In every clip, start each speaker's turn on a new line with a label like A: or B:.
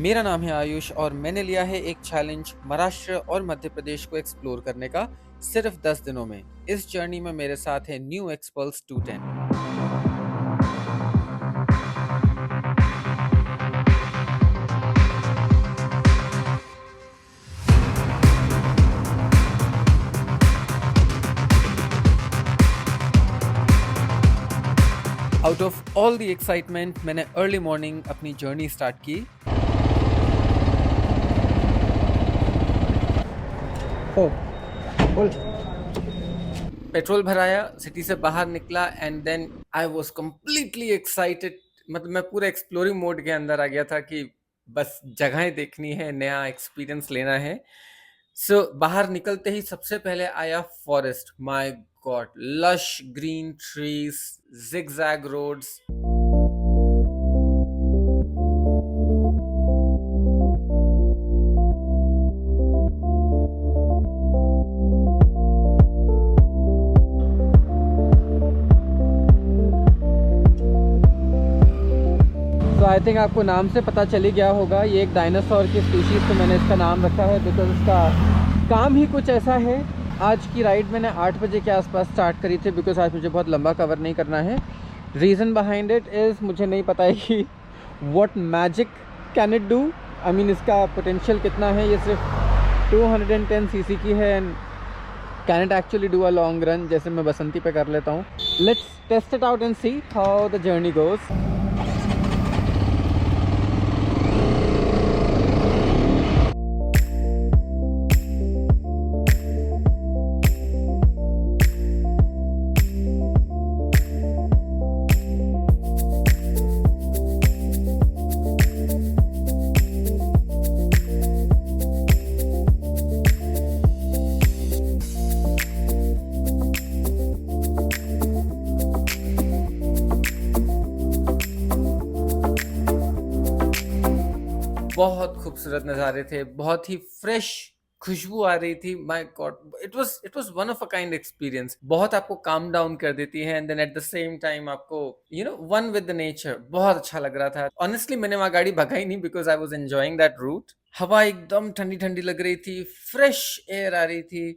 A: मेरा नाम है आयुष और मैंने लिया है एक चैलेंज महाराष्ट्र और मध्य प्रदेश को एक्सप्लोर करने का सिर्फ 10 दिनों में। इस जर्नी में मेरे साथ है new Xpulse 210। Out of all the excitement मैंने अर्ली मॉर्निंग अपनी जर्नी स्टार्ट की। पेट्रोल भराया, सिटी से बाहर निकला and then I was completely excited. मतलब मैं पूरा एक्सप्लोरिंग मोड के अंदर आ गया था कि बस जगहें देखनी है, नया एक्सपीरियंस लेना है। सो बाहर निकलते ही सबसे पहले आया forest. My god, lush green trees, zigzag roads. तो आई थिंक आपको नाम से पता चल ही गया होगा, ये एक डायनासोर की स्पीशीज़ तो मैंने इसका नाम रखा है बिकॉज इसका काम ही कुछ ऐसा है। आज की राइड मैंने 8 बजे के आसपास स्टार्ट करी थी बिकॉज आज मुझे बहुत लंबा कवर नहीं करना है। रीज़न बिहाइंड इट इज़ मुझे नहीं पता है कि what magic can it do. I mean इसका पोटेंशियल कितना है। ये सिर्फ 210 सीसी की है and can it actually do a long run जैसे मैं बसंती पे कर लेता हूँ। Let's test it out and see how the journey goes. बहुत खूबसूरत नज़ारे थे, बहुत ही फ्रेश खुशबू आ रही थी। My god, it was one of a kind experience. बहुत आपको काम डाउन कर देती है and then at the same time आपको वन विद द नेचर। बहुत अच्छा लग रहा था। ऑनेस्टली मैंने वहाँ गाड़ी भगाई नहीं because I was enjoying that route. हवा एकदम ठंडी ठंडी लग रही थी, फ्रेश एयर आ रही थी।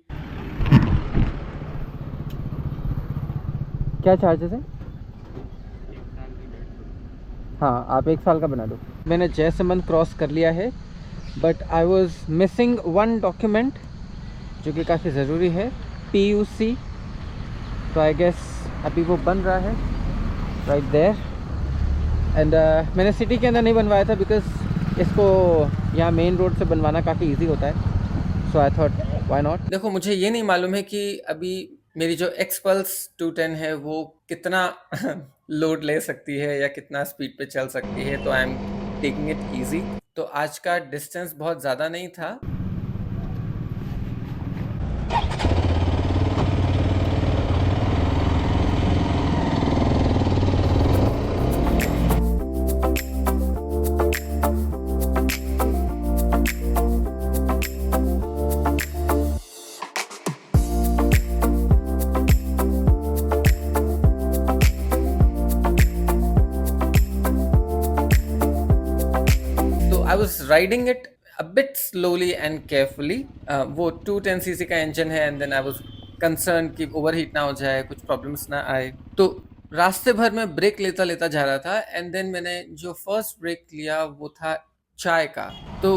A: क्या चार्जेस है? हाँ, आप 1 साल का बना दो। मैंने जयसमंद क्रॉस कर लिया है but I was missing one document जो कि काफ़ी ज़रूरी है, PUC। तो आई गेस अभी वो बन रहा है राइट देयर। एंड मैंने सिटी के अंदर नहीं बनवाया था बिकॉज इसको यहाँ मेन रोड से बनवाना काफ़ी इजी होता है। सो आई थॉट व्हाई नॉट। देखो, मुझे ये नहीं मालूम है कि अभी मेरी जो एक्सपल्स 210 है वो कितना लोड ले सकती है या कितना स्पीड पे चल सकती है। तो I am taking it easy. तो आज का डिस्टेंस बहुत ज़्यादा नहीं था। I was riding it a bit slowly and carefully. वो 210 सीसी का इंजन है and then I was concern कि ओवरहीट ना हो जाए, कुछ प्रॉब्लम्स ना आए। तो रास्ते भर में ब्रेक लेता लेता जा रहा था एंड देन मैंने जो फर्स्ट ब्रेक लिया वो था चाय का। तो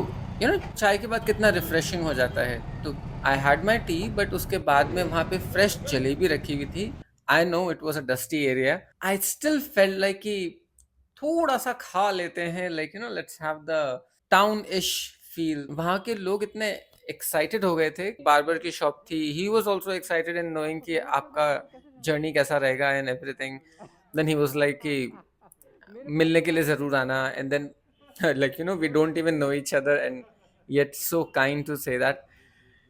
A: चाय के बाद कितना रिफ्रेशिंग हो जाता है। तो I had my T but उसके बाद में वहाँ पे फ्रेश जलेबी रखी हुई थी। I know it was a dusty area. I still felt like कि थोड़ा सा खा लेते हैं, like let's have the town इश फील। वहाँ के लोग इतने एक्साइटेड हो गए थे। बार्बर की शॉप थी, he was also excited in knowing कि आपका जर्नी कैसा रहेगा and everything. Then he was like कि मिलने के लिए जरूर आना and then like we don't even know each other and yet so kind to say that.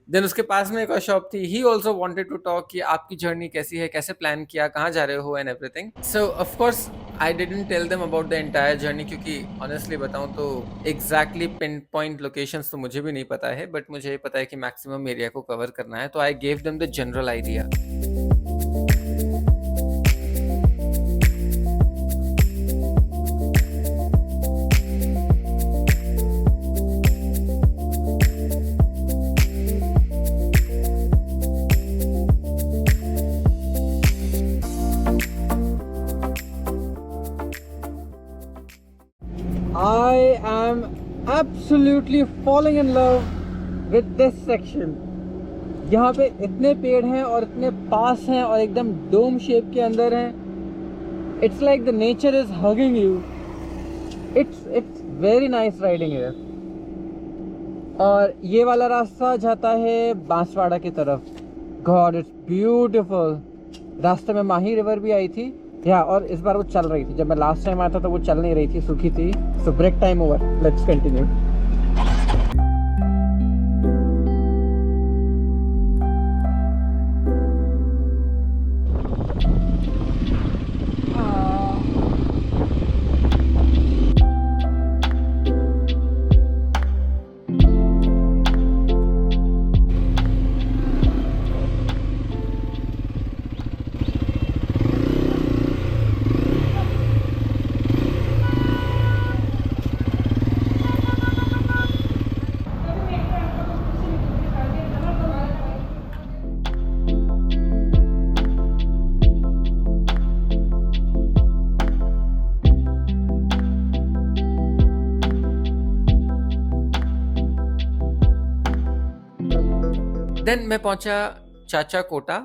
A: Then उसके पास में एक और शॉप थी, he also wanted to talk कि आपकी जर्नी कैसी है, कैसे प्लान किया, कहाँ जा रहे हो and everything. So of course I didn't tell them about the entire journey क्योंकि ऑनेस्टली बताऊँ तो एग्जैक्टली पिन पॉइंट लोकेशंस तो मुझे भी नहीं पता है, बट मुझे पता है कि मैक्सिमम एरिया को कवर करना है। तो I gave them the general idea. Absolutely falling in love with this section. यहाँ पे इतने पेड़ हैं और इतने पास हैं और एकदम डोम शेप के अंदर हैं। It's like the nature is hugging you. It's very nice riding है। और ये वाला रास्ता जाता है बांसवाड़ा की तरफ। God it's beautiful. रास्ते में माही रिवर भी आई थी या, और इस बार वो चल रही थी। जब मैं लास्ट टाइम आया था तो वो चल नहीं रही थी, सूखी थी। So break time over, let's continue. Then मैं पहुंचा चाचा कोटा।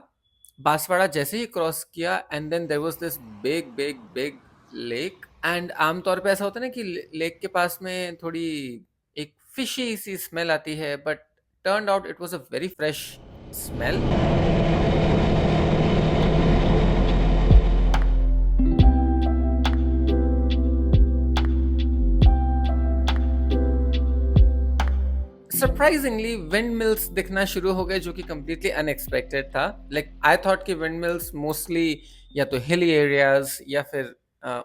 A: बांसवाड़ा जैसे ही क्रॉस किया and then there was this big big big lake. And आमतौर पे ऐसा होता है ना कि लेक के पास में थोड़ी एक फिशी सी स्मेल आती है, but turned out it was a very fresh smell. Surprisingly wind mills दिखना शुरू हो गए, जो कि कम्प्लीटली अनएक्सपेक्टेड था। लाइक आई थॉट कि विंड मिल्स मोस्टली या तो हिली एरियाज या फिर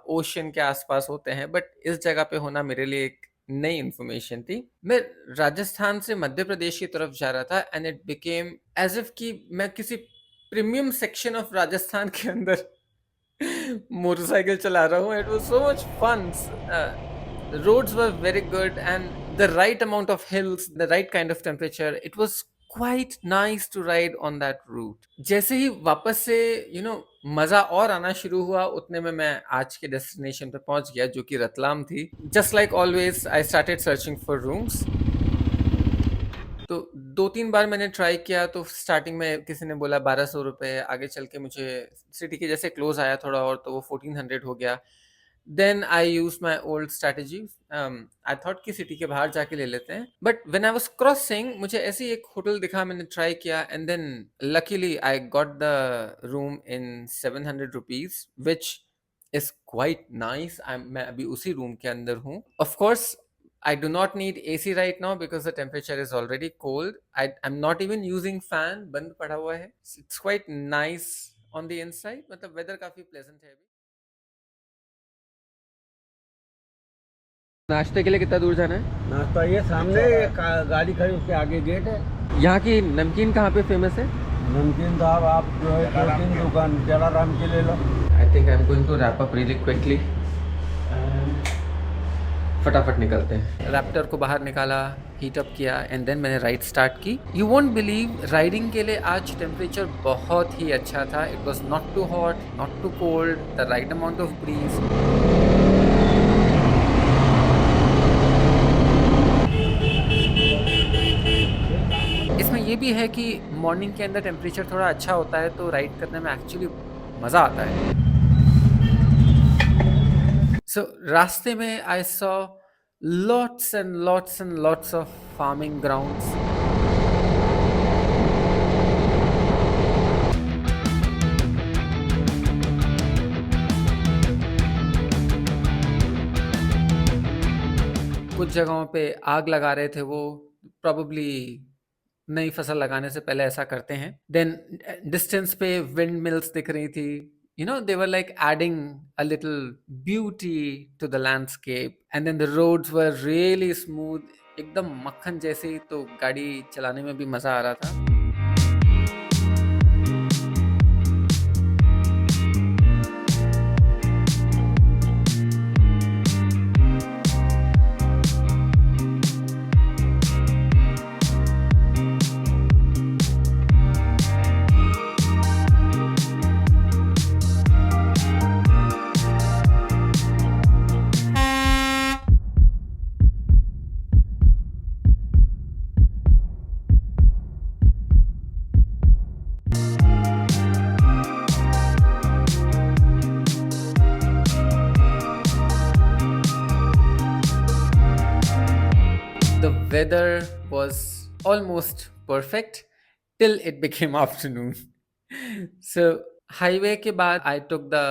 A: ओशन के आसपास होते हैं, बट इस जगह पे होना मेरे लिए एक नई इंफॉर्मेशन थी। मैं राजस्थान से मध्य प्रदेश की तरफ जा रहा था and it became as if कि मैं किसी प्रीमियम सेक्शन ऑफ राजस्थान के अंदर मोटरसाइकिल चला रहा हूँ। It was so much fun. The roads were very good and the right amount of hills, the right kind of temperature. It was quite nice to ride on that route. जैसे ही वापस से मजा और आना शुरू हुआ, उतने में मैं आज के डेस्टिनेशन पे पहुंच गया, जो कि रतलाम थी। Just like always, I started searching for rooms. तो 2-3 बार मैंने ट्राई किया। तो स्टार्टिंग में किसी ने बोला 1200 रुपये, आगे चल के मुझे सिटी के जैसे क्लोज आया थोड़ा और, तो वो 1400 हो गया। Then I use my old strategy. I thought कि सिटी के बाहर जाके ले लेते हैं, but when I was crossing मुझे ऐसे ही एक होटल दिखा, मैंने ट्राई किया and then luckily I got the room in 700 rupees, which is quite nice. मैं अभी उसी रूम के अंदर हूँ। Of course I do not need AC right now because the temperature is already cold. I'm not even using fan, बंद पड़ा हुआ है। It's quite nice on the inside. मतलब weather काफी pleasant है अभी। नाश्ते के लिए कितना दूर जाना है?
B: नाश्ता ये सामने गाड़ी खड़ी, उसके आगे गेट है।
A: यहाँ की नमकीन कहाँ पे फेमस है?
B: नमकीन साहब आप जो है 2-3 दुकान जलाराम की ले लो।
A: I think I'm going to wrap up really quickly. फटाफट निकलते हैं। रैप्टर को बाहर निकाला, हीट अप किया एंड देन मैंने राइड स्टार्ट की। यू वोंट बिलीव, राइडिंग के लिए आज टेम्परेचर बहुत ही अच्छा था। It was not too hot, not too cold, the right amount of breeze. इसमें ये भी है कि मॉर्निंग के अंदर टेम्परेचर थोड़ा अच्छा होता है, तो राइड करने में एक्चुअली मज़ा आता है। So रास्ते में I saw lots and lots and lots of farming grounds. कुछ जगहों पे आग लगा रहे थे वो, probably नई फसल लगाने से पहले ऐसा करते हैं। Then distance पे wind mills दिख रही थी। They were like adding a little beauty to the landscape, and then the roads were really smooth, एकदम मक्खन जैसे, तो गाड़ी चलाने में भी मजा आ रहा था। weather was almost perfect till it became afternoon. So highway के बाद I took the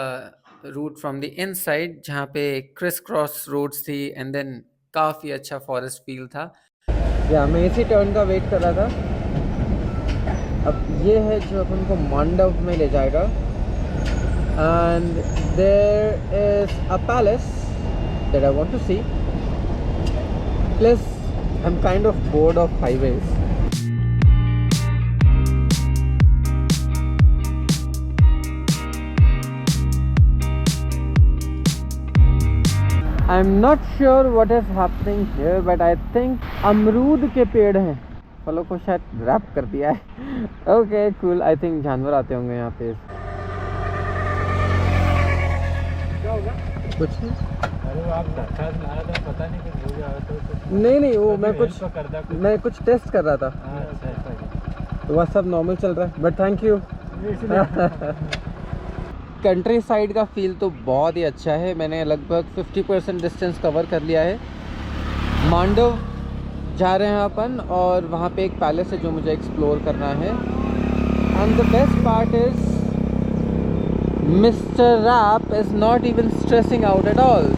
A: route from the inside जहाँ पे criss cross roads थी and then काफ़ी अच्छा forest feel था. या मैं इसी टर्न का वेट कर रहा था. अब ये है जो अपन को मांडव में ले जाएगा. And there is a palace that I want to see. Plus, I'm kind of bored of highways. I'm not sure what is happening here, but I think अमरूद के पेड़ हैं. फलों को शायद रैप कर दिया है. Okay, cool. I think जानवर आते होंगे यहाँ पे. कुछ नहीं.
B: अरे आप दरखास्त ला रहे थे, पता नहीं कुछ हो गया तो
A: नहीं वो मैं
B: कुछ
A: कुछ टेस्ट कर रहा था. तो वह सब नॉर्मल चल रहा है. But thank you. Country side का फील तो बहुत ही अच्छा है. मैंने लगभग 50% डिस्टेंस कवर कर लिया है. मांडव जा रहे हैं अपन और वहाँ पे एक पैलेस है जो मुझे एक्सप्लोर करना है. And the best part is Mr. Rapp is not even stressing out at all.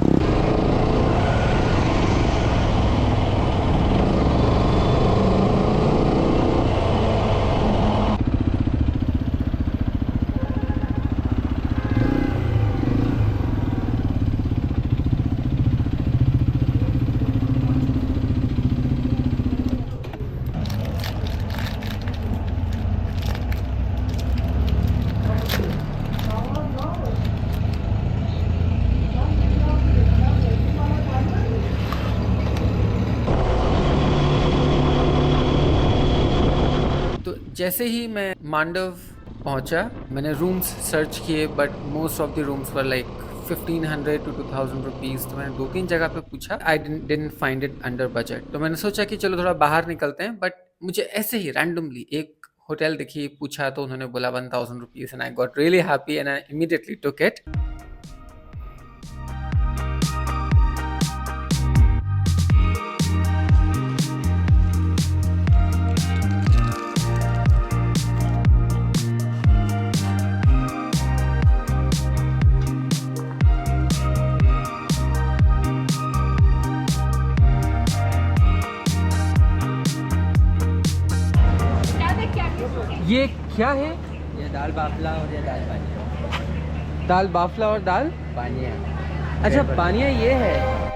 A: जैसे ही मैं मांडव पहुंचा मैंने रूम्स सर्च किए but most of the rooms were like 1500 to 2000 rupees. तो मैंने 2-3 जगह पे पूछा. I didn't find it under budget. तो मैंने सोचा कि चलो थोड़ा बाहर निकलते हैं. बट मुझे ऐसे ही रैंडमली एक होटल दिखी. पूछा तो उन्होंने बोला 1000 rupees and I got really happy and I immediately took it. ये क्या है?
B: ये दाल बाफला और ये दाल बानिया.
A: दाल बाफला और दाल
B: बानिया.
A: अच्छा बानिया ये है.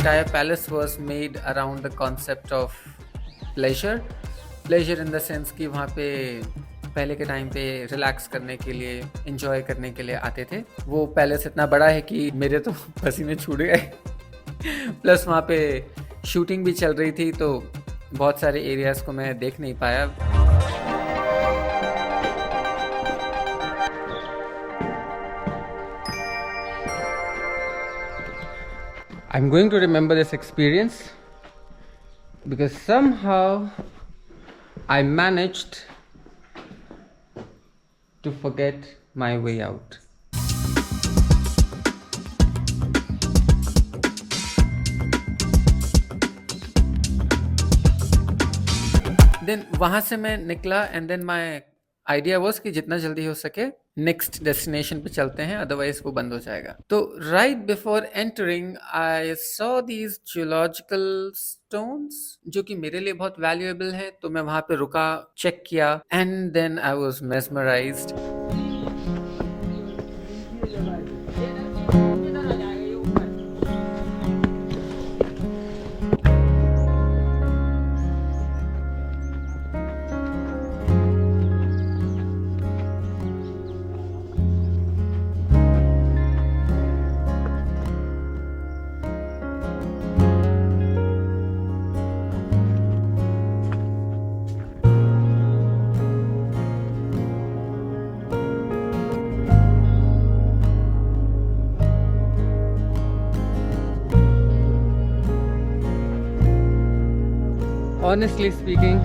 A: entire palace was made around the concept of pleasure in the sense कि वहाँ पे पहले के टाइम पे रिलैक्स करने के लिए एंजॉय करने के लिए आते थे. वो पैलेस इतना बड़ा है कि मेरे तो पसीने छूट गए. प्लस वहाँ पे शूटिंग भी चल रही थी तो बहुत सारे एरियाज को मैं देख नहीं पाया. I'm going to remember this experience because somehow I managed to forget my way out. Then वहाँ से मैं निकला and then my idea was कि जितना जल्दी हो सके नेक्स्ट डेस्टिनेशन पे चलते हैं अदरवाइज वो बंद हो जाएगा. तो right before entering I saw these geological stones जो कि मेरे लिए बहुत वैल्यूएबल है. तो मैं वहाँ पे रुका, चेक किया and then I was mesmerised. Honestly speaking,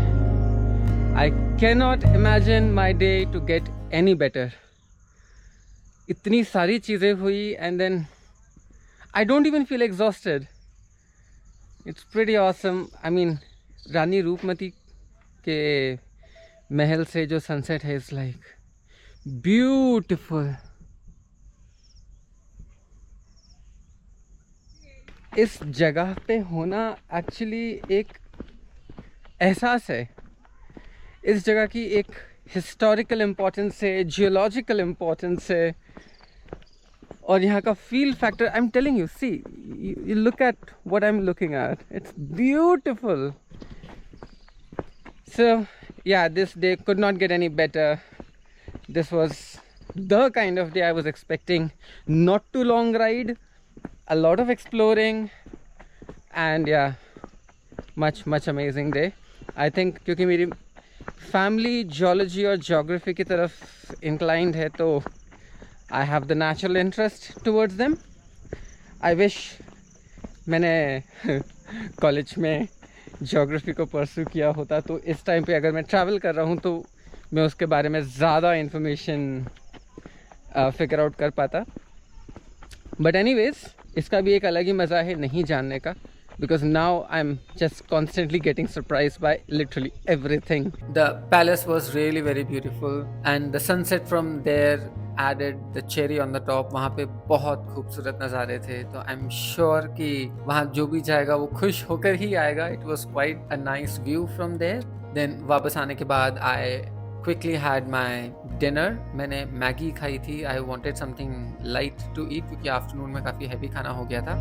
A: I cannot imagine my day to get any better. इतनी सारी चीज़ें हुई and then I don't even feel exhausted. It's pretty awesome. I mean, रानी रूपमती के महल से जो सनसेट है इट्स लाइक ब्यूटीफुल. इस जगह पे होना एक्चुअली एक एहसास है. इस जगह की एक हिस्टोरिकल इम्पोर्टेंस है, जियोलॉजिकल इम्पोर्टेंस है, और यहाँ का feel factor. I am telling you, see you look at what I am looking at, it's beautiful. So yeah, this day could not get any better. This was the kind of day I was expecting. Not too long ride, a lot of exploring, and yeah, much amazing day. I think क्योंकि मेरी family geology और geography की तरफ inclined है, तो I have the natural interest towards them. I wish मैंने college में geography को परस्यू किया होता, तो इस टाइम पे अगर मैं ट्रैवल कर रहा हूँ तो मैं उसके बारे में ज़्यादा इन्फॉर्मेशन फिगर आउट कर पाता. बट एनीवेज, इसका भी एक अलग ही मज़ा है नहीं जानने का, because now I'm just constantly getting surprised by literally everything. The palace was really very beautiful and the sunset from there added the cherry on the top. वहाँ पे बहुत खूबसूरत नज़ारे थे, तो I'm sure कि वहाँ जो भी जाएगा वो खुश होकर ही आएगा. It was quite a nice view from there. Then वापस आने के बाद I quickly had my dinner. मैंने मैगी खाई थी. I wanted something light to eat क्योंकि आफ्टरनून में काफ़ी हैवी खाना हो गया था.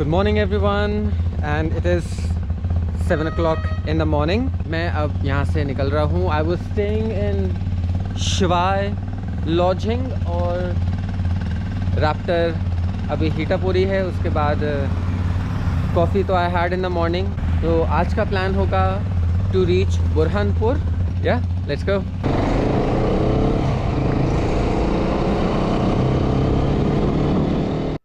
A: Good morning everyone, and it is 7 o'clock in the morning. मैं अब यहाँ से निकल रहा हूँ. I was staying in शिवाय लॉजिंग और रैप्टर अभी हीटअप हो रही है. उसके बाद कॉफ़ी तो I had in the morning. तो आज का प्लान होगा टू रीच बुरहानपुर. या लेट्स गो.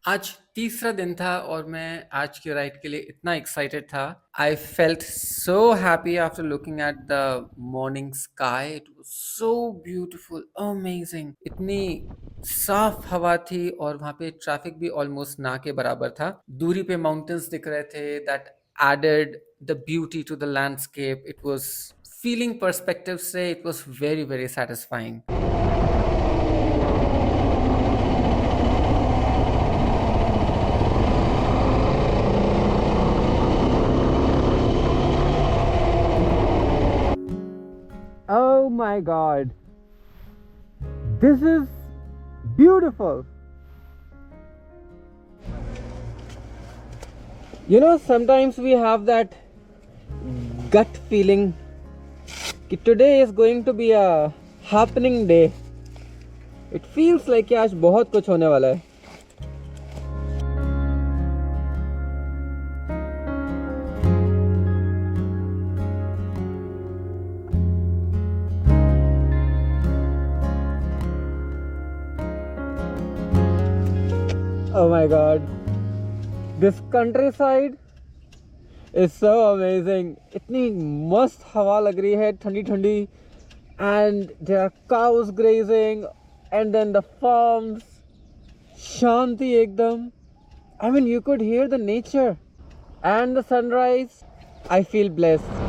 A: आज तीसरा दिन था और मैं आज की राइड के लिए इतना एक्साइटेड था. I felt so happy after looking at the morning sky. It was so beautiful, amazing. इतनी साफ हवा थी और वहाँ पे ट्रैफिक भी ऑलमोस्ट ना के बराबर था. दूरी पे माउंटेन्स दिख रहे थे. That added the beauty to the landscape. It was feeling perspective से it was very very satisfying. Oh my god, this is beautiful. You know, sometimes we have that gut feeling that today is going to be a happening day. It feels like कि आज बहुत कुछ होने वाला है. Oh my god, this countryside is so amazing. इतनी मस्त हवा लग रही है, ठंडी ठंडी, and there are cows grazing, and then the farms, शांति एकदम. I mean, you could hear the nature and the sunrise. I feel blessed.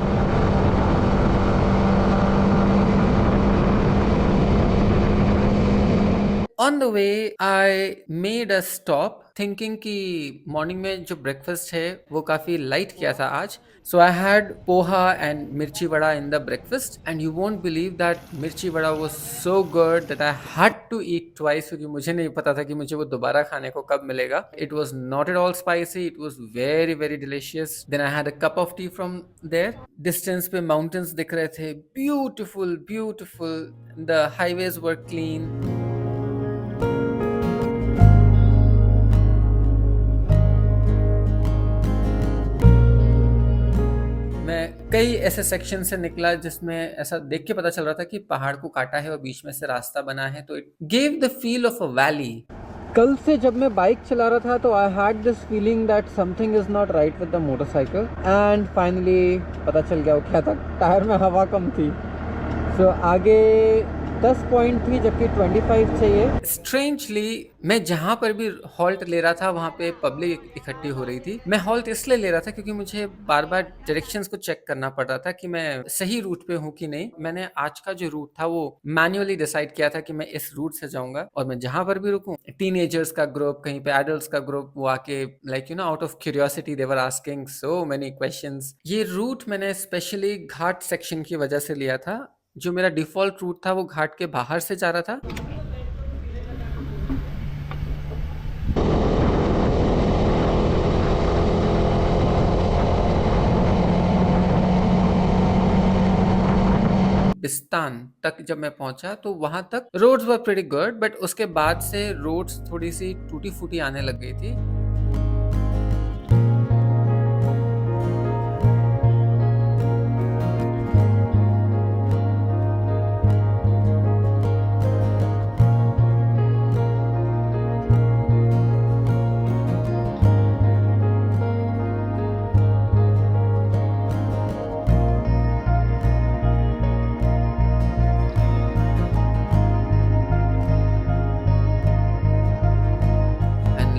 A: On the way, I made a stop thinking कि मॉर्निंग में जो breakfast है वो काफ़ी light किया था आज. So I had poha and mirchi vada in the breakfast, and you won't believe that mirchi vada was so good that I had to eat twice क्योंकि मुझे नहीं पता था कि मुझे वो दोबारा खाने को कब मिलेगा. It was not at all spicy. It was very very delicious. Then I had a cup of tea from there. Distance पे mountains दिख रहे थे. Beautiful, beautiful. The highways were clean. मैं कई ऐसे सेक्शन से निकला जिसमें ऐसा देख के पता चल रहा था कि पहाड़ को काटा है और बीच में से रास्ता बना है, तो it gave the feel of a valley. कल से जब मैं बाइक चला रहा था तो I had this feeling that something is not right with the motorcycle, and finally पता चल गया वो क्या था, टायर में हवा कम थी। सो आगे 10 पॉइंट थी जबकि 25 चाहिए। स्ट्रेंजली मैं जहाँ पर भी हॉल्ट ले रहा था वहाँ पे पब्लिक इकट्ठी हो रही थी। मैं हॉल्ट इसलिए ले रहा था क्योंकि मुझे बार बार डायरेक्शंस को चेक करना पड़ रहा था कि मैं सही रूट पे हूँ कि नहीं। मैंने आज का जो रूट था वो मैन्युअली डिसाइड किया था कि मैं इस रूट से जाऊंगा, और मैं जहाँ पर भी रुकूं, टीनेजर्स का ग्रुप, कहीं पे एडल्ट्स का ग्रुप, वो आके like out of curiosity they were asking so many questions. ये रूट मैंने स्पेशली घाट सेक्शन की वजह से लिया था। जो मेरा डिफॉल्ट रूट था वो घाट के बाहर से जा रहा था। बिस्तान तक जब मैं पहुंचा तो वहां तक roads were pretty good, but उसके बाद से रोड्स थोड़ी सी टूटी फूटी आने लग गई थी।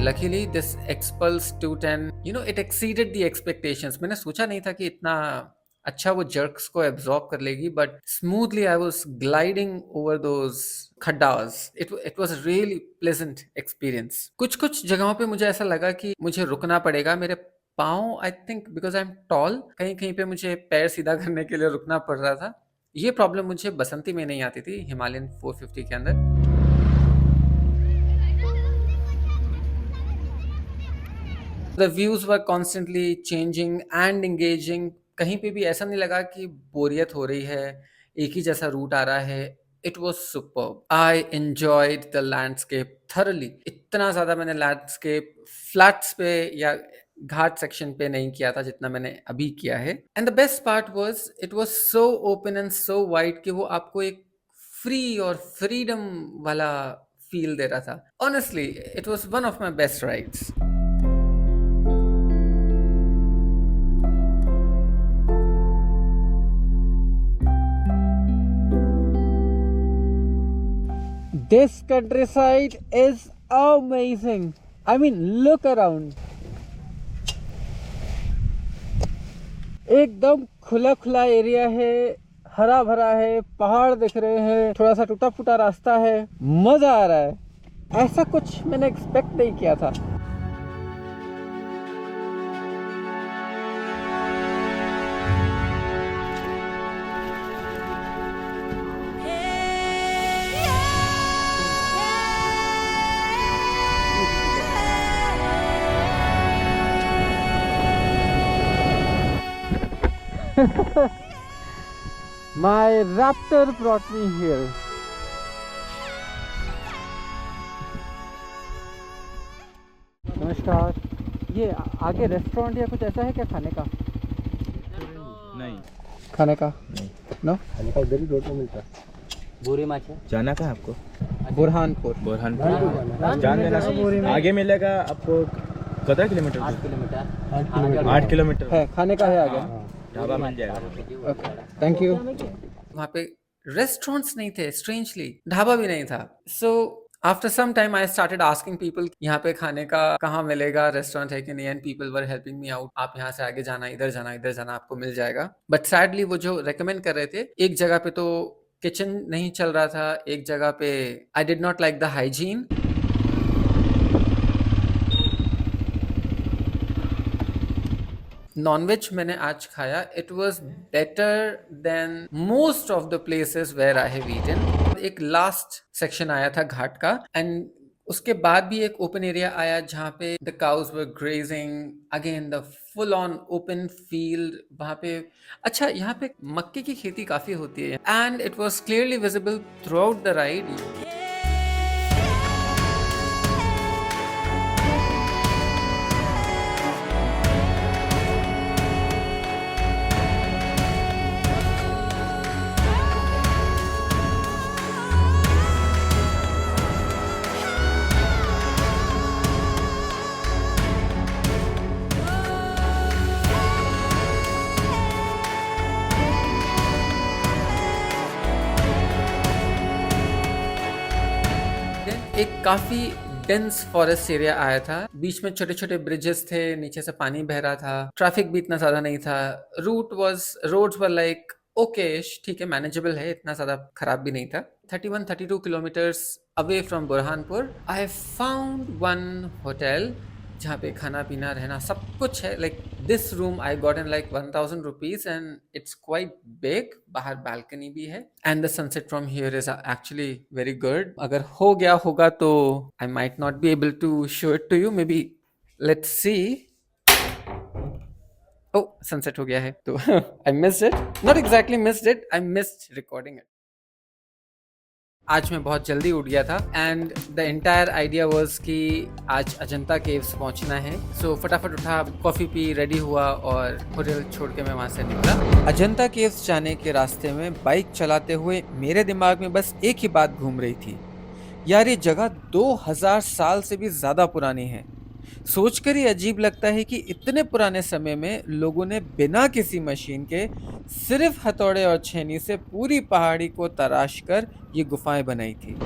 A: Luckily this Xpulse 210 it exceeded the expectations. मैंने सोचा नहीं था कि इतना अच्छा वो jerks को absorb कर लेगी, but smoothly I was gliding over those खड्डास. It was a really pleasant experience. कुछ जगहों पे मुझे ऐसा लगा कि मुझे रुकना पड़ेगा, मेरे पाँव I think because I'm tall कहीं पे मुझे पैर सीधा करने के लिए रुकना पड़ रहा था। ये प्रॉब्लम मुझे बसंती में नहीं आती थी हिमालयन 450 के अंदर। The views were constantly changing and engaging. कहीं पे भी ऐसा नहीं लगा कि बोरियत हो रही है, एक ही जैसा रूट आ रहा है। It was superb. I enjoyed the landscape thoroughly. इतना ज़्यादा मैंने लैंडस्केप फ्लैट्स पे या घाट सेक्शन पे नहीं किया था जितना मैंने अभी किया है। And the best part was it was so open and so wide कि वो आपको एक फ्री और फ्रीडम वाला फील दे रहा था। Honestly, it was one of my best rides. This countryside is amazing. I mean, look around. एकदम खुला खुला एरिया है, हरा भरा है, पहाड़ दिख रहे हैं, थोड़ा सा टूटा फूटा रास्ता है, मजा आ रहा है। ऐसा कुछ मैंने एक्सपेक्ट नहीं किया था। My raptor brought me here. नमस्कार, ये आगे रेस्टोरेंट या कुछ ऐसा है क्या खाने का?
C: नहीं,
A: खाने का
C: नहीं।
A: नो?
B: खाने का इधर ही रोड में मिलता है।
D: बोरी माछा
C: जाना कहाँ आपको?
A: बुरहानपुर।
C: बुरहानपुर जान देना, आगे मिलेगा आपको। कितना किलोमीटर?
D: 8 किलोमीटर
C: 8 किलोमीटर
A: है, खाने का है आगे।
C: ढाबा मिल जाएगा।
A: Okay, thank you. वहाँ पे रेस्टोरेंट्स नहीं थे, स्ट्रेंजली ढाबा भी नहीं था। So after some time I started asking people यहाँ पे खाने का कहाँ मिलेगा, रेस्टोरेंट है कि नहीं, and people were helping me out. आप यहाँ से आगे जाना, इधर जाना, इधर जाना, आपको मिल जाएगा। बट सैडली वो जो रेकमेंड कर रहे थे, एक जगह पे तो किचन नहीं चल रहा था, एक जगह पे I did not like the hygiene. Nonveg मैंने आज खाया, it was better than most of the places where I have eaten. एक लास्ट सेक्शन आया था घाट का, एंड उसके बाद भी एक ओपन एरिया आया जहाँ पे the cows were grazing, again the full on open field. वहाँ पे अच्छा, यहाँ पे मक्के की खेती काफी होती है, and it was clearly visible through out the ride. एक काफी डेंस फॉरेस्ट एरिया आया था। बीच में छोटे छोटे ब्रिजेस थे, नीचे से पानी बह रहा था, ट्रैफिक भी इतना ज्यादा नहीं था। रोड्स वर लाइक ओके, ठीक है, मैनेजेबल है, इतना ज्यादा खराब भी नहीं था। 31-32 kilometres away from Burhanpur I found one hotel जहाँ पे खाना पीना रहना सब कुछ है। Like this room I got in like 1000 rupees and it's quite big. बाहर बालकनी भी है and the sunset from here is actually very good. अगर हो गया होगा तो I might not be able to show it to you, maybe, let's see. Oh, sunset हो गया है तो I missed it, not exactly missed it, I missed recording it. आज मैं बहुत जल्दी उठ गया था and the entire idea was कि आज अजंता केव्स पहुंचना है। सो फटाफट उठा, कॉफ़ी पी, रेडी हुआ और होटल छोड़ के मैं वहां से निकला। अजंता केव्स जाने के रास्ते में बाइक चलाते हुए मेरे दिमाग में बस एक ही बात घूम रही थी, यार ये जगह 2000 साल से भी ज़्यादा पुरानी है। सोचकर ही अजीब लगता है कि इतने पुराने समय में लोगों ने बिना किसी मशीन के सिर्फ हथौड़े और छेनी से पूरी पहाड़ी को तराश कर ये गुफाएं बनाई थी।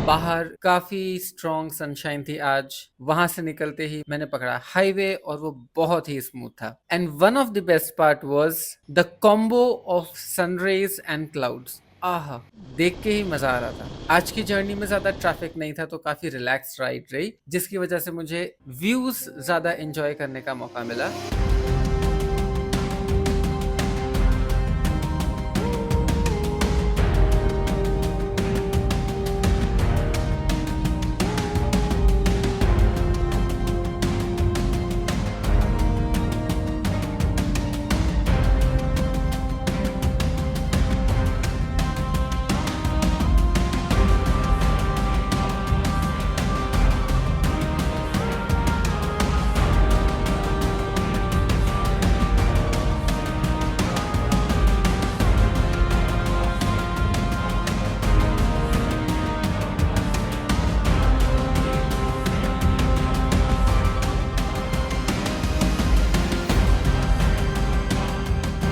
A: बाहर काफी स्ट्रॉन्ग सनशाइन थी आज। वहां से निकलते ही मैंने पकड़ा हाईवे और वो बहुत ही स्मूथ था। And one of the best part was the combo of sun rays and clouds. आहा, देख के ही मजा आ रहा था। आज की जर्नी में ज्यादा ट्रैफिक नहीं था तो काफी रिलैक्स राइड रही, जिसकी वजह से मुझे व्यूज ज्यादा एंजॉय करने का मौका मिला।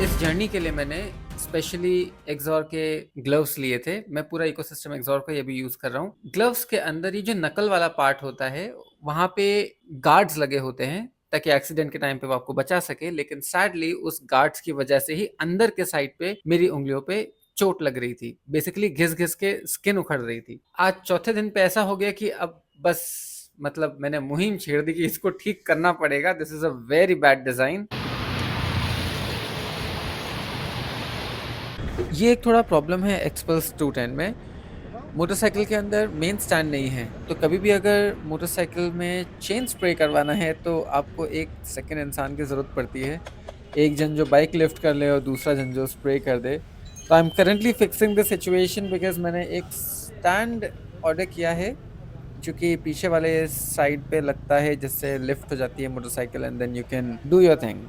A: इस जर्नी के लिए मैंने स्पेशली एक्सॉर के ग्लव्स लिए थे। मैं पूरा इकोसिस्टम एक्सॉर का ये भी यूज कर रहा हूँ। ग्लव्स के अंदर ये जो नकल वाला पार्ट होता है वहां पे गार्ड्स लगे होते हैं ताकि एक्सीडेंट के टाइम पे वो आपको बचा सके, लेकिन सैडली उस गार्ड्स की वजह से ही अंदर के साइड पे मेरी उंगलियों पे चोट लग रही थी। बेसिकली घिस घिस के स्किन उखड़ रही थी। आज चौथे दिन पे ऐसा हो गया कि अब बस, मतलब मैंने मुहिम छेड़ दी कि इसको ठीक करना पड़ेगा। This is a very bad design. ये एक थोड़ा प्रॉब्लम है एक्सपल्स 210 में। मोटरसाइकिल के अंदर मेन स्टैंड नहीं है, तो कभी भी अगर मोटरसाइकिल में चेन स्प्रे करवाना है तो आपको एक सेकंड इंसान की ज़रूरत पड़ती है। एक जन जो बाइक लिफ्ट कर ले और दूसरा जन जो स्प्रे कर दे। तो I am currently fixing the situation because मैंने एक स्टैंड ऑर्डर किया है जो कि पीछे वाले साइड पे लगता है, जिससे लिफ्ट हो जाती है motorcycle and then you can do your thing.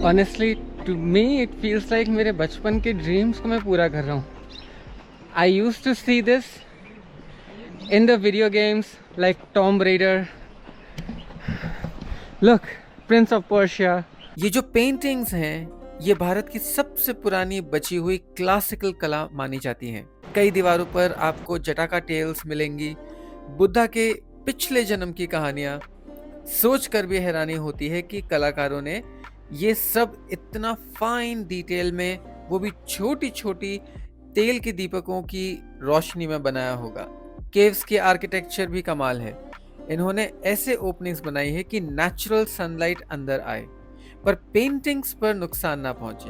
A: Honestly, to me it feels like मेरे बचपन के ड्रीम्स को मैं पूरा कर रहा हूँ। I used to see this in the video games like Tomb Raider. Look, Prince of Persia. ये जो पेंटिंग्स हैं ये भारत की सबसे पुरानी बची हुई क्लासिकल कला मानी जाती हैं। कई दीवारों पर आपको जटाका टेल्स मिलेंगी, बुद्धा के पिछले जन्म की कहानियाँ। सोच कर भी हैरानी होती है कि कलाकारों ने ये सब इतना फाइन डिटेल में, वो भी छोटी छोटी तेल के दीपकों की रोशनी में बनाया होगा। केव्स की आर्किटेक्चर भी कमाल है। इन्होंने ऐसे ओपनिंग्स बनाई है कि नेचुरल सनलाइट अंदर आए पर पेंटिंग्स पर नुकसान ना पहुंचे।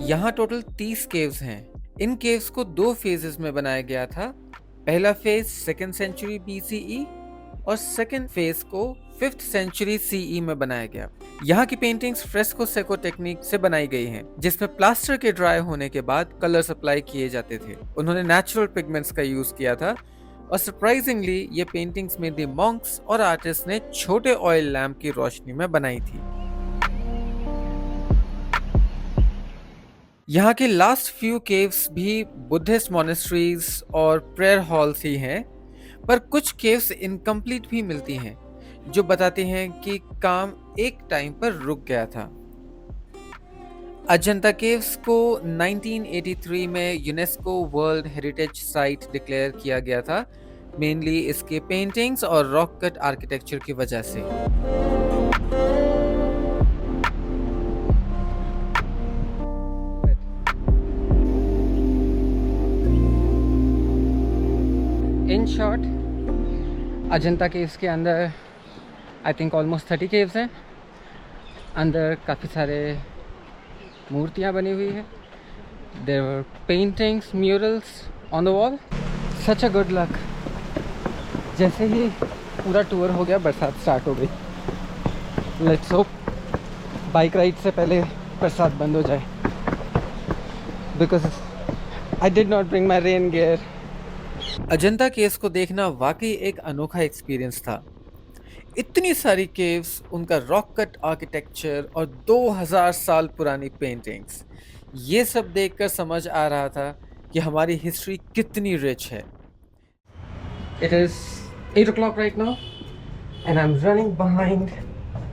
A: यहाँ टोटल 30 केव्स हैं। इन केव्स को 2 फेजेस में बनाया गया था। पहला फेज 2nd सेंचुरी BCE और सेकंड फेज को 5th सेंचुरी CE में बनाया गया। यहाँ की पेंटिंग्स फ्रेस्को सेको टेक्निक से बनाई गई हैं, जिसमें प्लास्टर के ड्राई होने के बाद कलर सप्लाई किए जाते थे। उन्होंने नेचुरल पिगमेंट्स का यूज किया था और सरप्राइजिंगली ये पेंटिंग्स में दी मॉन्क्स और आर्टिस्ट ने छोटे ऑयल लैम्प की रोशनी में बनाई थी। यहाँ के लास्ट फ्यू केव्स भी बुद्धिस्ट मोनेस्ट्रीज और प्रेयर हॉल्स ही हैं, पर कुछ केव्स इनकम्प्लीट भी मिलती हैं जो बताती हैं कि काम एक टाइम पर रुक गया था। अजंता केव्स को 1983 में UNESCO world heritage site declare किया गया था, मेनली इसके पेंटिंग्स और रॉक कट आर्किटेक्चर की वजह से। इन शॉर्ट, अजंता केव्स के अंदर आई थिंक ऑलमोस्ट 30 केव्स हैं। अंदर काफ़ी सारे मूर्तियाँ बनी हुई है। There were paintings, murals on the wall. Such a good luck. जैसे ही पूरा टूर हो गया, बरसात स्टार्ट हो गई। लेट्स होप बाइक राइड से पहले बरसात बंद हो जाए, because I did not bring my rain gear. Ajanta caves को देखना वाकई एक अनोखा एक्सपीरियंस था। इतनी सारी केव्स, उनका रॉक कट आर्किटेक्चर और 2000 साल पुरानी पेंटिंग्स, ये सब देखकर समझ आ रहा था कि हमारी हिस्ट्री कितनी रिच है। It is 8 o'clock right now and I'm running behind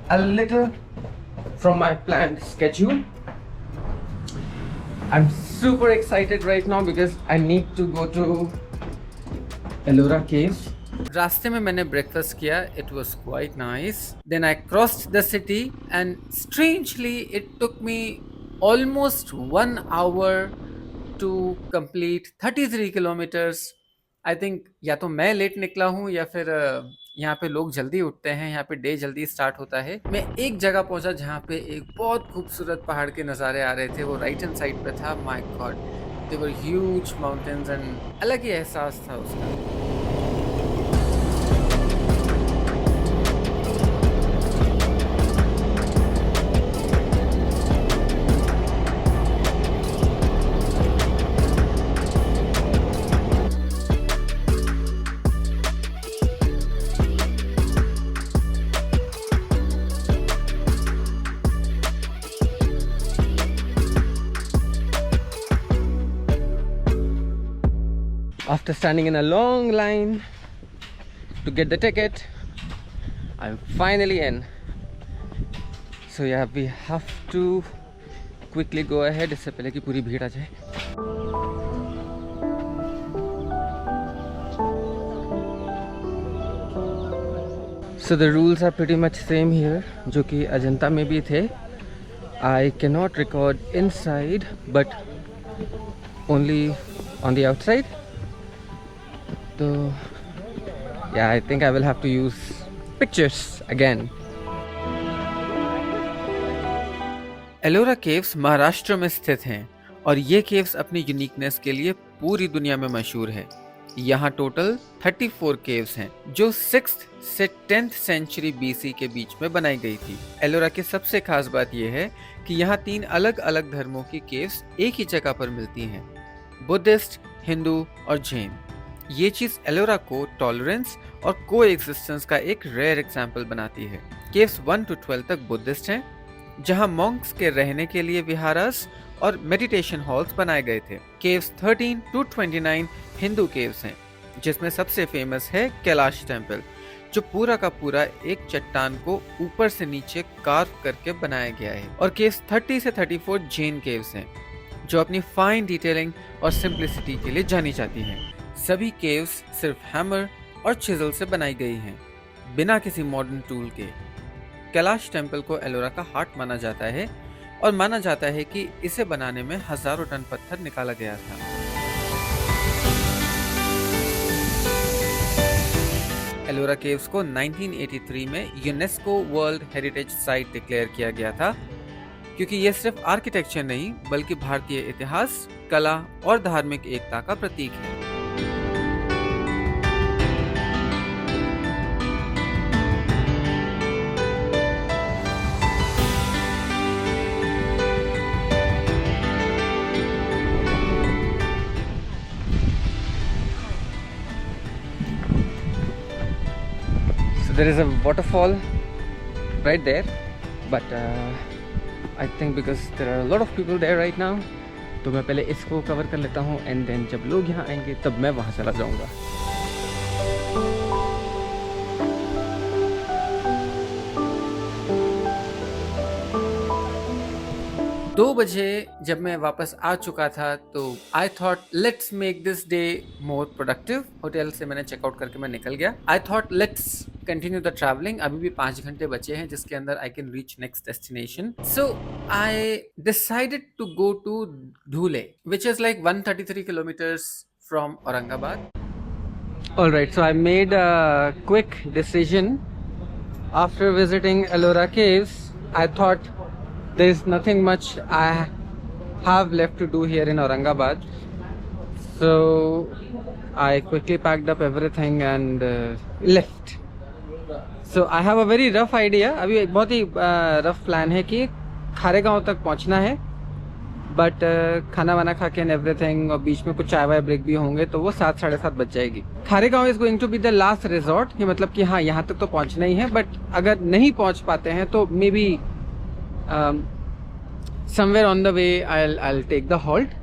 A: a little from my planned schedule. I'm super excited right now because I need to go to Ellora Caves. रास्ते में मैंने ब्रेकफास्ट किया. It was quite nice. Then I crossed the city and strangely it took me almost 1 hour to complete 33 kilometers. I think या तो मैं late निकला हूँ या फिर यहाँ पे लोग जल्दी उठते हैं, यहाँ पे डे जल्दी स्टार्ट होता है. मैं एक जगह पहुँचा जहाँ पे एक बहुत खूबसूरत पहाड़ के नज़ारे आ रहे थे. वो राइट हैंड साइड पे था. My God, they were huge mountains and अलग ही एहसास था उसका. After standing in a long line to get the ticket, I'm finally in. So yeah, we have to quickly go ahead इससे पहले कि पूरी भीड़ आ जाए. So the rules are pretty much same here, जो कि अजंता में भी थे. I cannot record inside, but only on the outside. So yeah, I think I will have to use pictures again. Ellora caves Maharashtra में स्थित हैं और ये केव्स अपनी यूनिकनेस के लिए पूरी दुनिया में मशहूर है. यहाँ टोटल 34 केव्स हैं जो 6th से 10th सेंचुरी BC के बीच में बनाई गई थी. एलोरा की सबसे खास बात यह है कि यहाँ 3 अलग अलग धर्मों की केव्स एक ही जगह पर मिलती हैं, बुद्धिस्ट, हिंदू और जैन. ये चीज एलोरा को टॉलरेंस और को एक्सिस्टेंस का एक रेयर एग्जाम्पल बनाती है. केव्स 1 to 12 तक बुद्धिस्ट हैं, जहां मॉन्क्स के रहने के लिए विहारास और मेडिटेशन हॉल्स बनाए गए थे. केव्स 13 to 29 हिंदू केव्स हैं, जिसमें सबसे फेमस है कैलाश टेम्पल, जो पूरा का पूरा एक चट्टान को ऊपर से नीचे कार्व करके बनाया गया है. और केव्स 30 से 34 जैन केव्स हैं, जो अपनी फाइन डिटेलिंग और सिंप्लिसिटी के लिए जानी जाती हैं. सभी केव्स सिर्फ हैमर और चिजल से बनाई गई हैं, बिना किसी मॉडर्न टूल के. कैलाश टेम्पल को एलोरा का हार्ट माना जाता है, और माना जाता है कि इसे बनाने में हजारों टन पत्थर निकाला गया था। एलोरा केव्स को 1983 में UNESCO world heritage site declare किया गया था, क्योंकि ये सिर्फ आर्किटेक्चर नहीं बल्कि भारतीय इतिहास, कला और धार्मिक एकता का प्रतीक है। So there is a waterfall right there, but I think because there are a lot of people there right now, तो मैं पहले इसको कवर कर लेता हूँ एंड देन जब लोग यहाँ आएंगे तब मैं वहाँ चला जाऊँगा। 2 बजे जब मैं वापस आ चुका था तो I thought let's make this day more productive. Hotel से मैंने चेकआउट करके मैं निकल गया। I thought let's continue the travelling. अभी भी 5 घंटे बचे हैं जिसके अंदर I can reach next destination. So I decided to go to Dhule which is like 133 kilometres from Aurangabad. Alright, so I made a quick decision after visiting Ellora Caves. I thought there is nothing much I have left to do here in Aurangabad, so I quickly packed up everything and left. So I have a very rough idea. अभी एक बहुत ही rough plan है कि खारेगांव तक पहुंचना है, but खाना वाना खा के एंड एवरीथिंग और बीच में कुछ चाय वाय ब्रेक भी होंगे तो वो 7 साढ़े 7 बज जाएगी। Kharegaon is going to be the last resort, कि मतलब कि हाँ यहाँ तक तो पहुँचना ही है, बट अगर नहीं पहुँच पाते हैं तो maybe somewhere on the way I take the halt.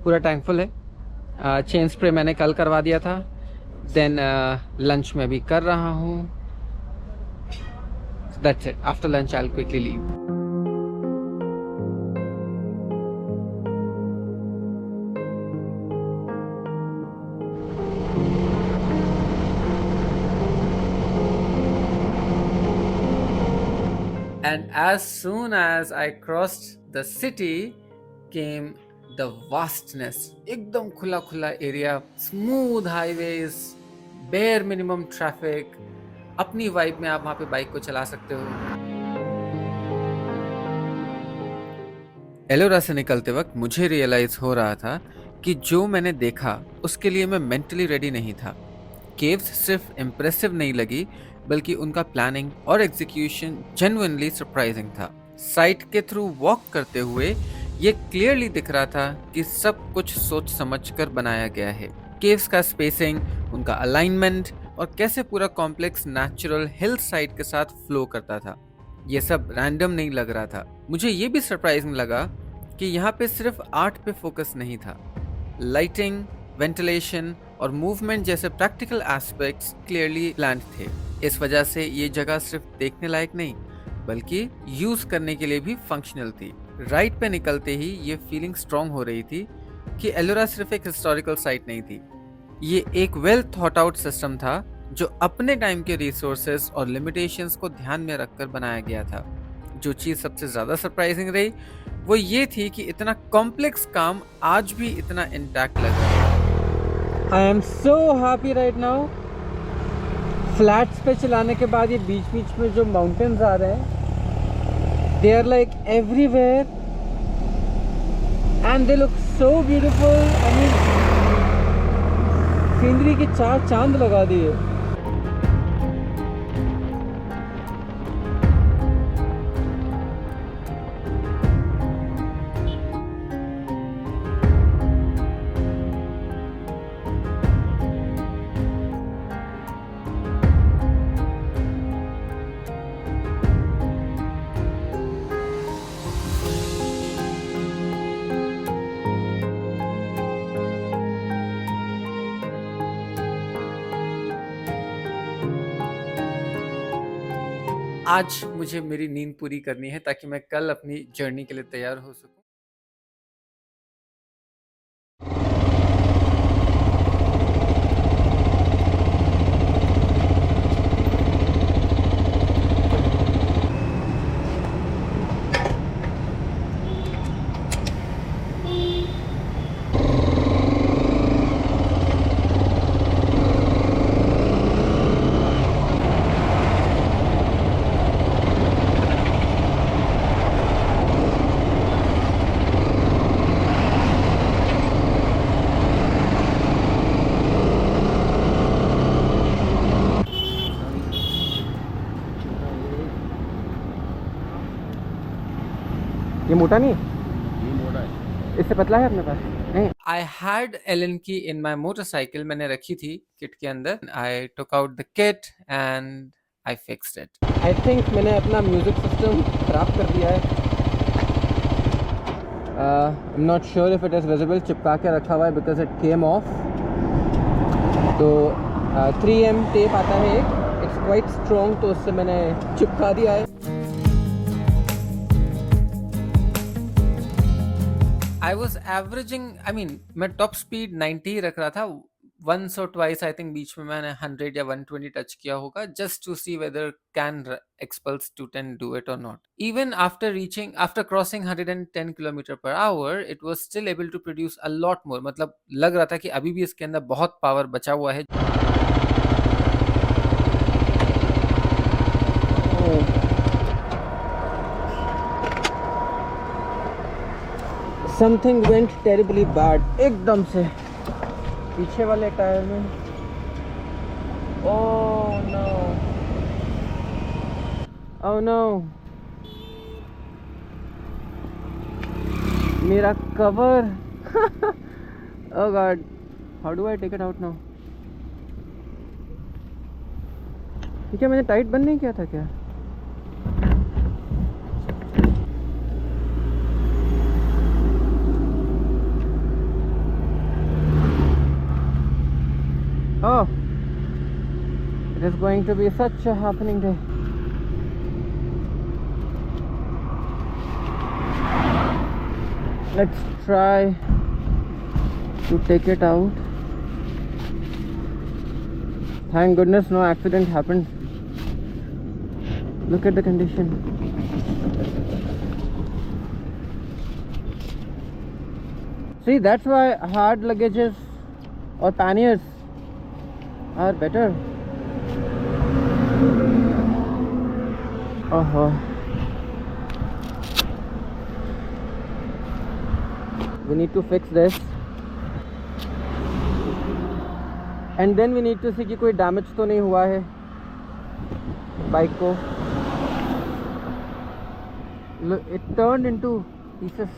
A: पूरा टैंक फुल है। चेन स्प्रे मैंने कल करवा दिया था, देन लंच में भी कर रहा हूँ। That's it. After lunch I will quickly leave. And as soon as I crossed the city came the vastness. एकदम खुला खुला area, smooth highways, bare minimum traffic. अपनी वाइब में आप वहां पे बाइक को चला सकते हो। एलोरा से निकलते वक्त मुझे रियलाइज हो रहा था कि जो मैंने देखा उसके लिए मैं मेंटली रेडी नहीं था। केव्स सिर्फ इम्प्रेसिव नहीं लगी बल्कि उनका प्लानिंग और एग्जीक्यूशन जेन्युइनली सरप्राइजिंग था। साइट के थ्रू वॉक करते हुए ये क्लियरली दिख रहा था कि सब कुछ सोच समझकर बनाया गया है। केव्स का स्पेसिंग, उनका अलाइनमेंट और कैसे पूरा कॉम्प्लेक्स नेचुरल हिल साइड के साथ फ्लो करता था, ये सब रैंडम नहीं लग रहा था। मुझे ये भी सरप्राइजिंग लगा कि यहाँ पे सिर्फ आर्ट पे फोकस नहीं था, लाइटिंग, वेंटिलेशन और मूवमेंट जैसे प्रैक्टिकल एस्पेक्ट्स क्लियरली प्लान्ड थे। इस वजह से ये जगह सिर्फ देखने लायक नहीं बल्कि यूज करने के लिए भी फंक्शनल थी। राइड पे निकलते ही ये फीलिंग स्ट्रॉन्ग हो रही थी कि एलोरा सिर्फ एक हिस्टोरिकल साइट नहीं थी, ये एक वेल थॉट आउट सिस्टम था जो अपने टाइम के रिसोर्सेज और लिमिटेशंस को ध्यान में रखकर बनाया गया था। जो चीज़ सबसे ज़्यादा सरप्राइजिंग रही वो ये थी कि इतना कॉम्प्लेक्स काम आज भी इतना इंटैक्ट लग रहा है। I am so happy right now. Flats पे चलाने के बाद ये बीच बीच में जो माउंटेन्स आ रहे हैं, they are like everywhere and they look so beautiful. I mean scenery के 4 चांद लगा दिए। आज मुझे मेरी नींद पूरी करनी है ताकि मैं कल अपनी जर्नी के लिए तैयार हो सकूं। ये मोटा नहीं है?
C: ये मोटा है।
A: इससे पतला है अपने पास? नहीं। आई हैड एलन की इन माई मोटरसाइकिल, मैंने रखी थी किट के अंदर. I took out the kit and I fixed it. I think मैंने अपना म्यूजिक सिस्टम खराब कर दिया है. I am not sure if it is visible. चिपका के रखा हुआ है बिकॉज इट केम ऑफ. तो 3M टेप आता है एक, इट्स क्वाइट स्ट्रॉन्ग, तो उससे मैंने चिपका दिया है. I was averaging, I mean, मैं टॉप स्पीड 90 रख रहा था. once or twice I think बीच में मैंने 100 या 120 टच किया होगा, just to see whether can Xpulse 210 do it or not. Even after crossing 110 km/h, it was still able to produce a lot more. मतलब लग रहा था कि अभी भी इसके अंदर बहुत पावर बचा हुआ है. Something went terribly bad. एकदम से पीछे वाले टायर में. Oh no. Oh no. मेरा cover. Oh God. How do I take it out now? ठीक है, मैंने टाइट बंद नहीं किया था क्या? Oh, it is going to be such a happening day. Let's try to take it out. Thank goodness no accident happened. Look at the condition. See, that's why hard luggages or panniers are better. We need to fix this and then we need to see कि कोई damage तो नहीं हुआ है bike को. Look, it turned into pieces.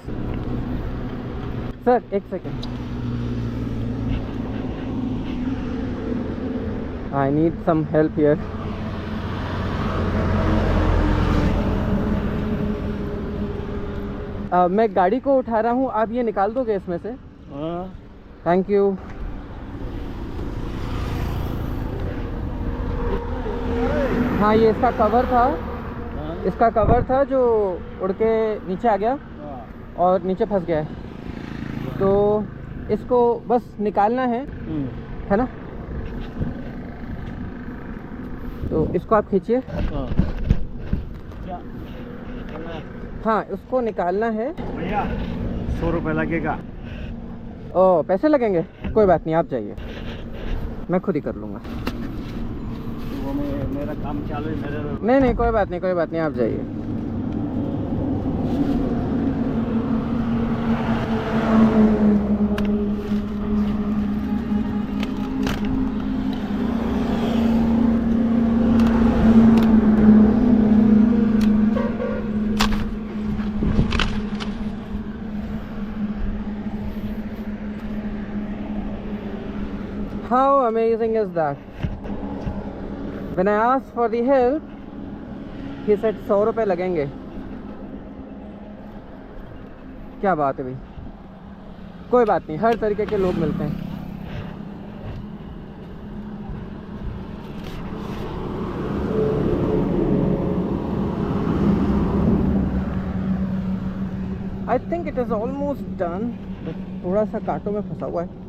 A: Sir, एक second. I need some help here. मैं गाड़ी को उठा रहा हूँ, आप ये निकाल दोगे इसमें से? Thank you. हाँ, ये इसका कवर था. इसका कवर था जो उड़ के नीचे आ गया और नीचे फंस गया है. तो इसको बस निकालना है ना? तो इसको आप खींचिए. हाँ, उसको निकालना है.
B: भैया 100 रुपये लगेगा.
A: ओ, पैसे लगेंगे? कोई बात नहीं, आप जाइए, मैं खुद ही कर लूँगा.
B: वो मेरा काम चालू है.
A: नहीं, कोई बात नहीं, आप जाइए. How amazing is that? When I asked for the help, he said 100 रुपये लगेंगे. क्या बात है भाई. कोई बात नहीं, हर तरीके के लोग मिलते हैं. I think it is almost done. थोड़ा सा कांटों में फंसा हुआ है.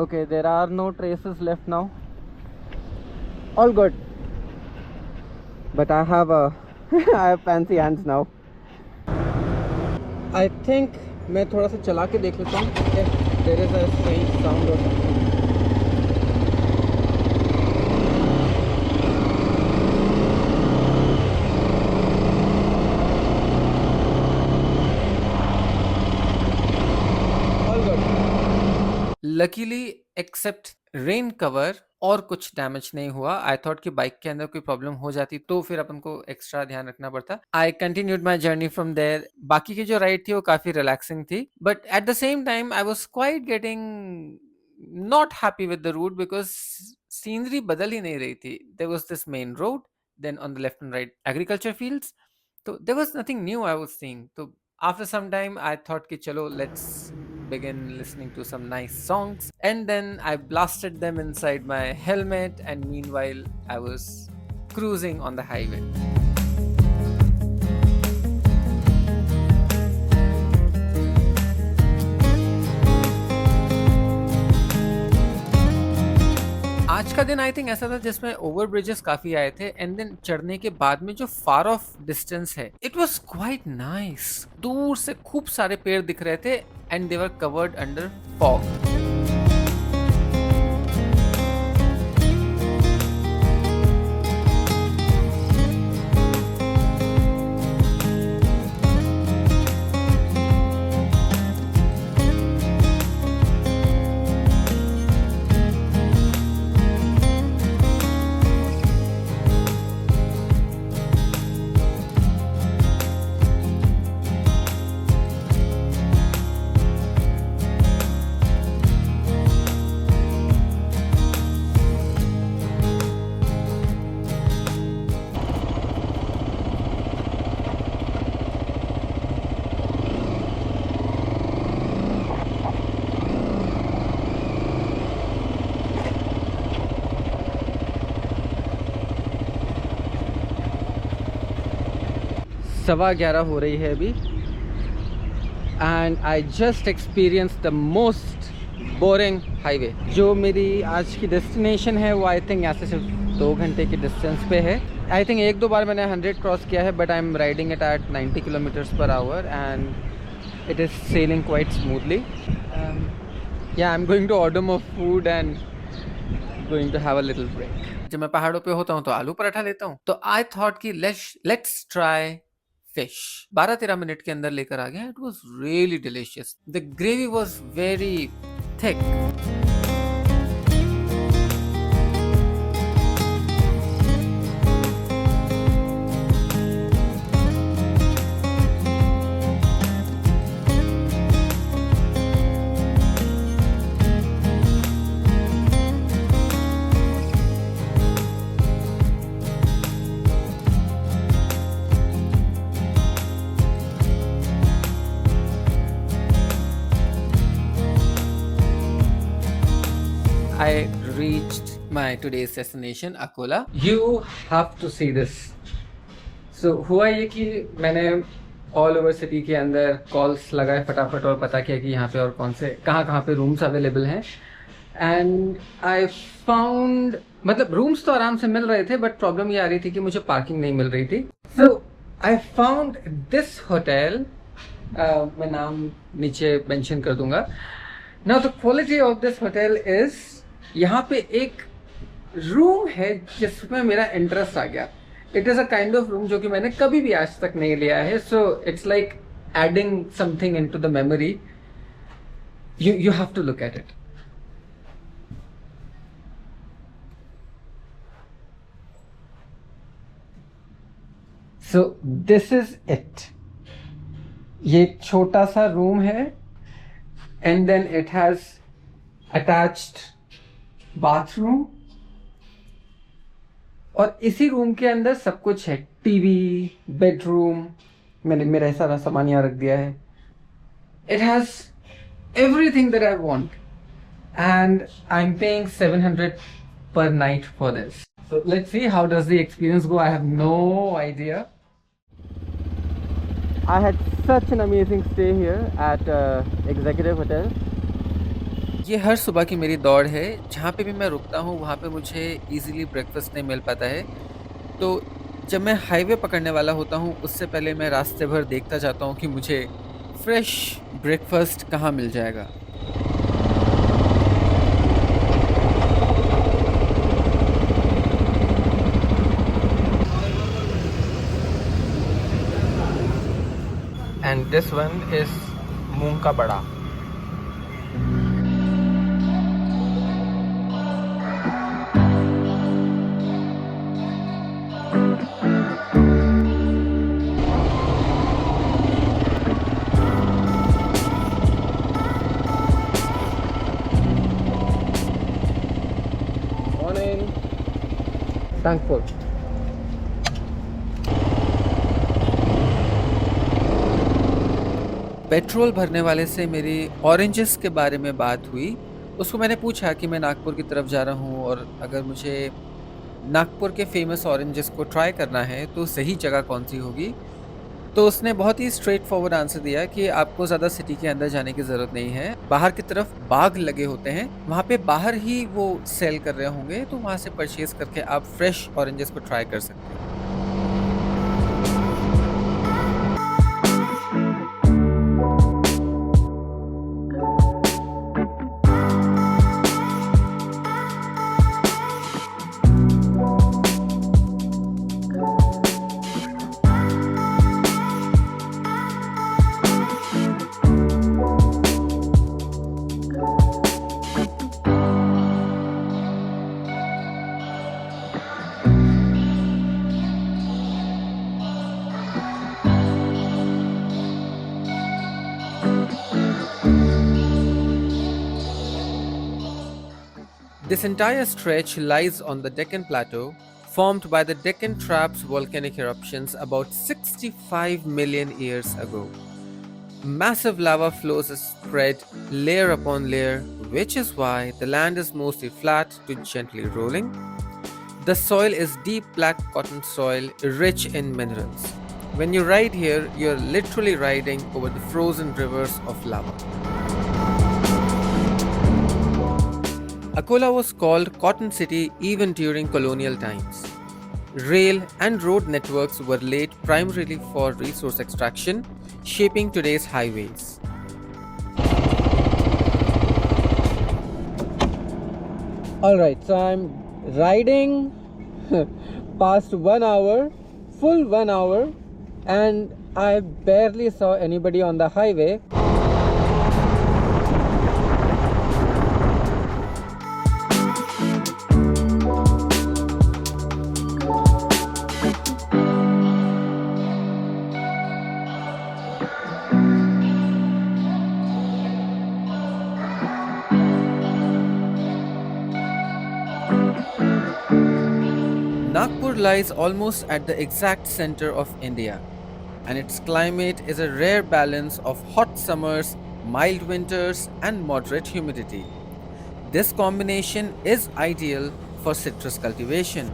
A: Okay, there are no traces left now. All good. But I have I have fancy hands now. I think मैं थोड़ा सा चला के देख लेता हूँ. There is a strange sound or something. Luckily except rain cover और कुछ डैमेज नहीं हुआ। आई थॉट कि बाइक के अंदर कोई प्रॉब्लम हो जाती तो फिर अपन को एक्स्ट्रा ध्यान रखना पड़ता। I continued my journey from there. बाकी की जो राइड थी वो काफी रिलैक्सिंग थी, but at the same time I was quite getting not happy with the route because scenery बदल ही नहीं रही थी। There was this main road, then on the left and right agriculture fields, तो there was nothing new I was seeing. तो after some time I thought ki chalo let's begin listening to some nice songs, and then I blasted them inside my helmet, and meanwhile I was cruising on the highway. आज का दिन I think ऐसा था जिसमें over bridges काफी आए थे, and then चढ़ने के बाद में जो फार ऑफ डिस्टेंस है इट वाज क्वाइट नाइस। दूर से खूब सारे पेड़ दिख रहे थे and they were covered under fog. सवा 11 हो रही है अभी, and I just experience the most boring highway. जो मेरी आज की डेस्टिनेशन है वो आई थिंक यहाँ से सिर्फ 2 घंटे की डिस्टेंस पे है। आई थिंक 1-2 बार मैंने 100 क्रॉस किया है, but I am riding it at 90 km/h and it is sailing quite smoothly. Yeah I am going to order more food and going to have a little break. जब मैं पहाड़ों पे होता हूँ तो आलू पराठा लेता हूँ, तो आई थॉट कि लेट्स ट्राई फिश। 12-13 मिनट के अंदर लेकर आ गया। It was really delicious. The gravy was very thick. I reached my today's destination, Akola. You have to see this. So हुआ ये कि मैंने ऑल ओवर सिटी के अंदर कॉल्स लगाए फटाफट और पता किया कि यहाँ पे और कहाँ पे रूम्स अवेलेबल हैं, एंड आई फाउंड, मतलब रूम्स तो आराम से मिल रहे थे, बट प्रॉब्लम ये आ रही थी कि मुझे पार्किंग नहीं मिल रही थी। सो आई फाउंड दिस होटल, मैं नाम नीचे मेंशन कर दूंगा। Now the quality of this hotel is, यहाँ पे एक रूम है जिसमें मेरा इंटरेस्ट आ गया। It is a kind of room जो कि मैंने कभी भी आज तक नहीं लिया है। So it's like adding something into the memory. You have to look at it. So this is it. ये एक छोटा सा रूम है, and then it has attached bathroom, और इसी रूम के अंदर सब कुछ है। टीवी, बेडरूम, मैंने मेरा सारा सामान यहाँ रख दिया है। It has everything that I want, and I am paying 700 per night for this. So let's see how does the experience go. I have no idea. I had such an amazing stay here at Executive Hotel. ये हर सुबह की मेरी दौड़ है। जहाँ पे भी मैं रुकता हूँ वहाँ पे मुझे इजीली ब्रेकफास्ट नहीं मिल पाता है। तो जब मैं हाईवे पकड़ने वाला होता हूँ उससे पहले मैं रास्ते भर देखता जाता हूँ कि मुझे फ्रेश ब्रेकफास्ट कहाँ मिल जाएगा। एंड दिस वन इज मूंग का बड़ा। Thankful. पेट्रोल भरने वाले से मेरी ऑरेंजेस के बारे में बात हुई। उसको मैंने पूछा कि मैं नागपुर की तरफ जा रहा हूँ और अगर मुझे नागपुर के फ़ेमस ऑरेंजेस को ट्राई करना है तो सही जगह कौन-सी होगी? तो उसने बहुत ही स्ट्रेट फॉरवर्ड आंसर दिया कि आपको ज़्यादा सिटी के अंदर जाने की ज़रूरत नहीं है। बाहर की तरफ बाग लगे होते हैं, वहाँ पे बाहर ही वो सेल कर रहे होंगे, तो वहाँ से परचेज़ करके आप फ्रेश ऑरेंजेस को ट्राई कर सकते हैं। This entire stretch lies on the Deccan Plateau, formed by the Deccan Traps volcanic eruptions about 65 million years ago. Massive lava flows are spread layer upon layer, which is why the land is mostly flat to gently rolling. The soil is deep black cotton soil, rich in minerals. When you ride here, you're literally riding over the frozen rivers of lava. Akola was called Cotton City even during colonial times. Rail and road networks were laid primarily for resource extraction, shaping today's highways.
E: Alright, so I'm riding past 1 hour, full 1 hour, and I barely saw anybody on the highway.
A: Nagpur lies almost at the exact center of India, and its climate is a rare balance of hot summers, mild winters, and moderate humidity. This combination is ideal for citrus cultivation.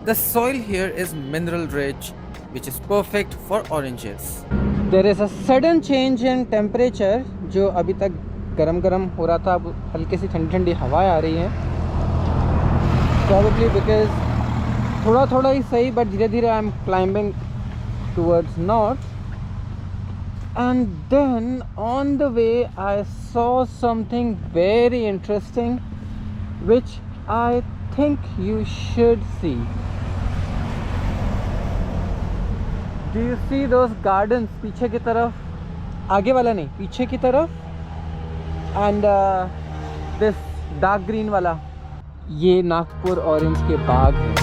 A: The soil here is mineral rich, which is perfect for oranges.
E: There is a sudden change in temperature. जो अभी तक गरम गरम हो रहा था, अब हल्की सी ठंडी ठंडी हवाएं आ रही हैं. Probably because थोड़ा थोड़ा ही सही, but धीरे धीरे I am climbing towards north. And then on the way I saw something very interesting which I think you should see. Do you see those gardens? पीछे की तरफ, आगे वाला नहीं, पीछे की तरफ, and this dark green वाला, ये नागपुर ऑरेंज के बाग हैं.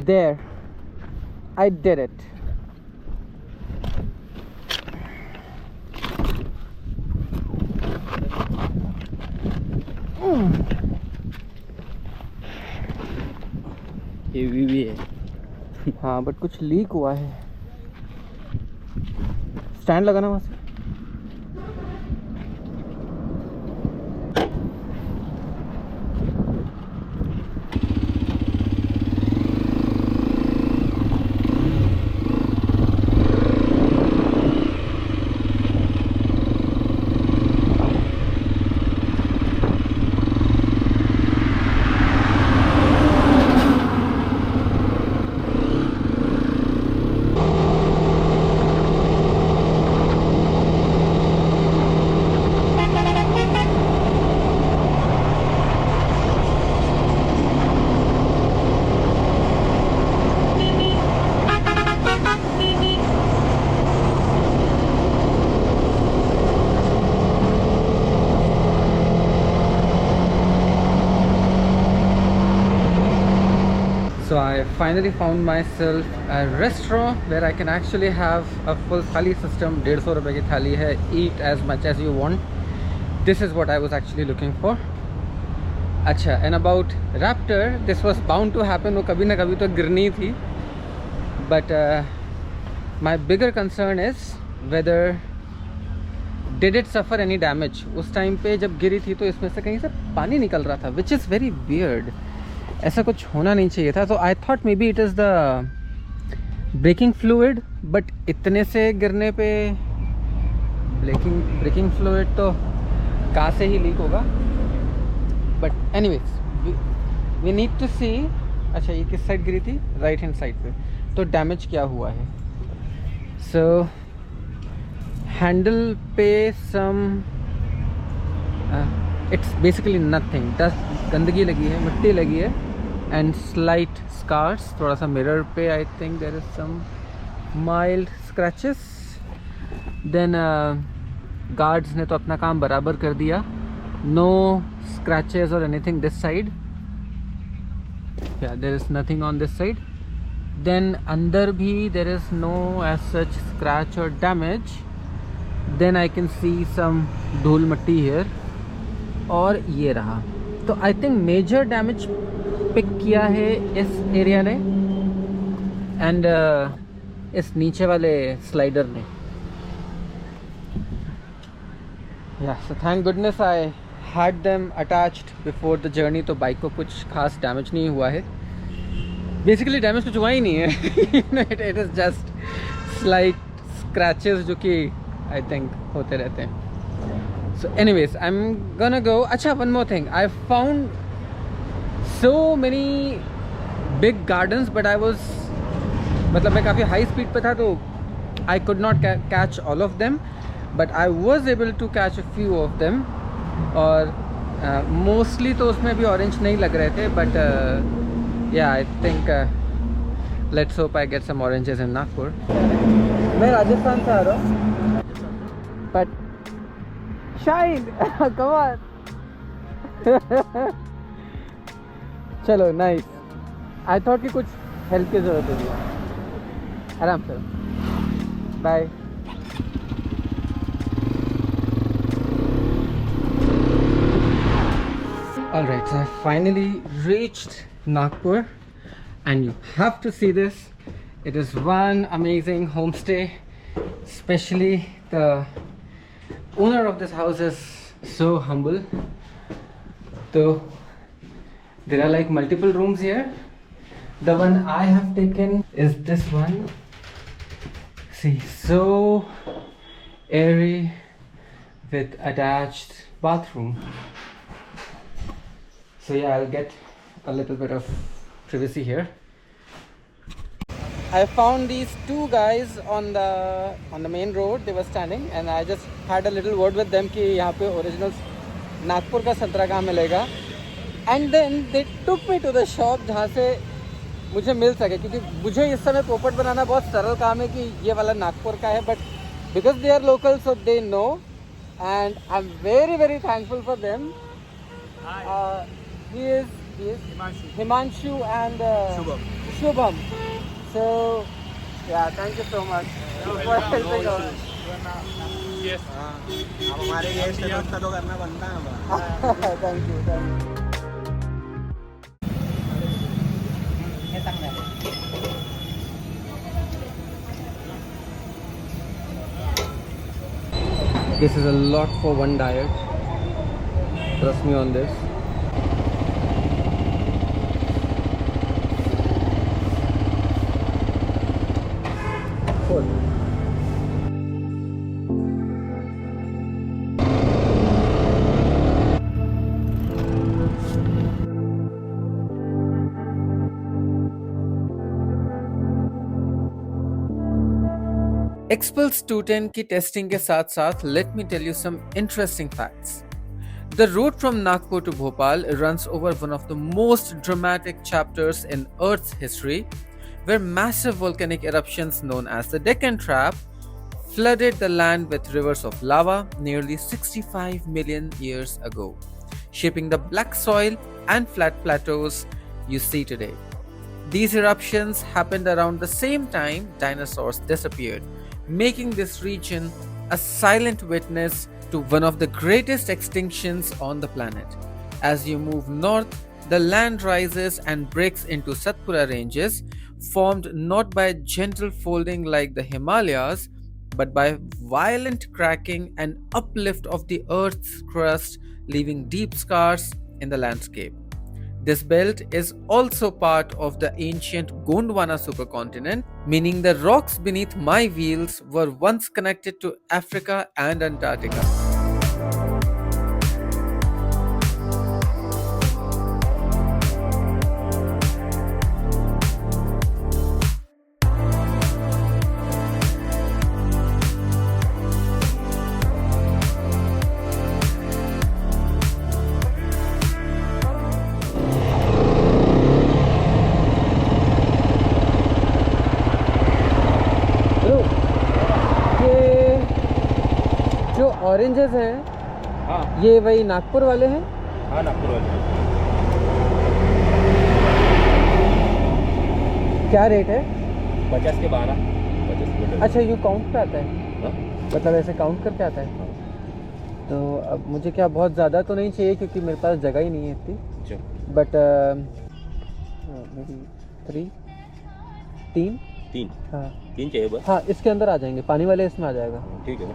E: There, I did it.
D: Heavy भी है.
E: हाँ, बट कुछ लीक हुआ है. स्टैंड लगाना वहाँ से. finally found myself a restaurant where I can actually have a full thali system. 150 रुपए की थाली है. Eat as much as you want. This is what I was actually looking for. अच्छा, and about Raptor, this was bound to happen. वो कभी ना कभी तो गिरनी थी. But my bigger concern is whether did it suffer any damage. उस time पे जब गिरी थी तो इसमें से कहीं से पानी निकल रहा था, which is very weird. ऐसा कुछ होना नहीं चाहिए था. तो I thought maybe it is the breaking fluid, but इतने से गिरने पे ब्रेकिंग फ्लूइड तो कहाँ से ही लीक होगा. But anyways we need to see. अच्छा, ये किस साइड गिरी थी? राइट हैंड साइड पे. तो डैमेज क्या हुआ है? सो हैंडल पे सम इट्स बेसिकली नथिंग. डस्ट, गंदगी लगी है, मिट्टी लगी है, एंड स्लाइट स्कार्स. थोड़ा सा मिरर पे I think there is some mild scratches. Then guards ने तो अपना काम बराबर कर दिया. No scratches or anything this side. Yeah there is nothing on this side. Then अंदर भी there is no as such scratch or damage. Then I can see some धूल मट्टी हियर. और ये रहा. तो I think major damage pick किया है इस एरिया ने एंड इस नीचे वाले स्लाइडर ने. या so thank goodness I had them attached before the journey. तो बाइक को कुछ खास डैमेज नहीं हुआ है. बेसिकली डैमेज कुछ हुआ ही नहीं है. It is just slight scratches जो कि आई थिंक होते रहते हैं. So anyways, I'm gonna go. Acha, one more thing. I found so many big gardens, but I was, मतलब मैं काफ़ी high speed पे था तो I could not catch all of them, but I was able to catch a few of them. और mostly तो उसमें भी orange नहीं लग रहे थे, but yeah, I think let's hope I get some oranges in Nagpur. मैं राजस्थान से आ रहा हूँ, but Shine! Come on! चलो, नाइस. आई थॉट कि कुछ हेल्प की ज़रूरत होगी. आराम से. Bye. Alright, so I finally reached Nagpur and you have to see this. It is one amazing homestay, especially the owner of this house is so humble. So there are like multiple rooms here. The one I have taken is this one. See, so airy with attached bathroom. So yeah, I'll get a little bit of privacy here. I found these two guys on the main road. They were standing and I just had a little word with them कि यहाँ पे original Nagpur का संतरा कहाँ मिलेगा. And then they took me to the shop जहाँ से मुझे मिल सके, क्योंकि मुझे इस समय पोपट बनाना बहुत सरल काम है कि ये वाला नागपुर का है, but because they are local so they know and I'm very very thankful for them. He is Himanshu and Shubham. So, yeah, thank you so much for helping us.
C: Yes. अब हमारे गेस्ट का दोस्त तो करना बनता है हमारा.
E: Thank you, thank you. This is a lot for one diet. Trust me on this. Expulse 210 की टेस्टिंग के साथ साथ let me tell you some interesting facts. The road from Nagpur to Bhopal runs over one of the most dramatic chapters in Earth's history, where massive volcanic eruptions known as the Deccan Trap flooded the land with rivers of lava nearly 65 million years ago, shaping the black soil and flat plateaus you see today.
A: These eruptions happened around the same time dinosaurs disappeared, making this region a silent witness to one of the greatest extinctions on the planet. As you move north, the land rises and breaks into Satpura ranges, formed not by gentle folding like the Himalayas, but by violent cracking and uplift of the earth's crust, leaving deep scars in the landscape. This belt is also part of the ancient Gondwana supercontinent, meaning the rocks beneath my wheels were once connected to Africa and Antarctica.
E: ये जो oranges हैं
C: हाँ
E: ये वही नागपुर वाले हैं।
C: हाँ नागपुर वाले
E: क्या रेट है?
C: 50 के 12 50 के
E: अच्छा यू काउंट पे आता है,
C: हाँ?
E: मतलब ऐसे काउंट करके आता है। तो अब मुझे क्या बहुत ज़्यादा तो नहीं चाहिए क्योंकि मेरे पास जगह ही नहीं है इतनी,
C: अच्छा
E: बट मे बी 3
C: तीन
E: हाँ
C: तीन चाहिए बस
E: हाँ इसके अंदर आ जाएंगे, पानी वाले इसमें आ जाएगा।
C: ठीक है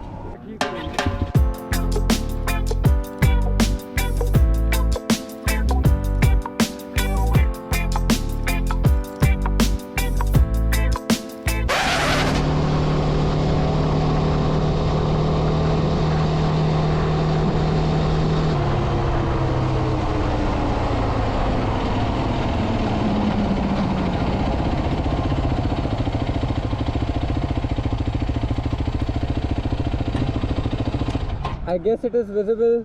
E: I guess it is visible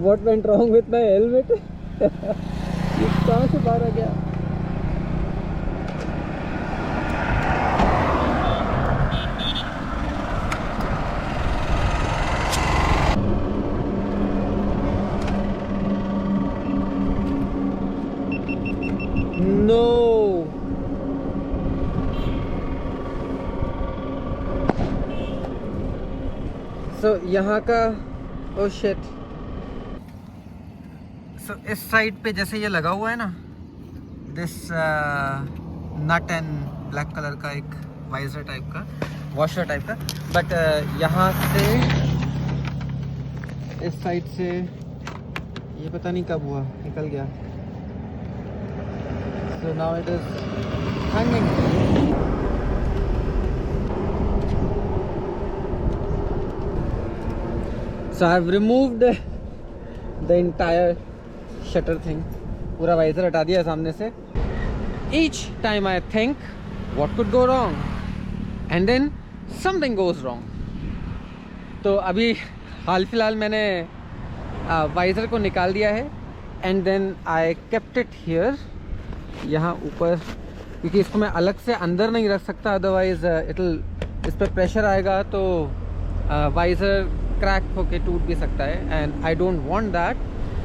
E: what went wrong with my helmet. ये कहाँ से बाहर आ गया? No. So यहाँ का oh shit. So इस साइड पे जैसे ये लगा हुआ है ना, this nut and black colour का एक वाइजर टाइप का, वॉशर टाइप का, बट यहाँ से इस साइड से ये पता नहीं कब हुआ, निकल गया। So now it is hanging. So I've removed the entire shutter thing. पूरा वाइजर हटा दिया सामने से. Each time I think what could go wrong and then something goes wrong. तो अभी हाल फिलहाल मैंने वाइजर को निकाल दिया है and then I kept it here, यहाँ ऊपर, क्योंकि इसको मैं अलग से अंदर नहीं रख सकता, अदरवाइज इस पर प्रेशर आएगा तो वाइजर क्रैक होके टूट भी सकता है and I don't want that.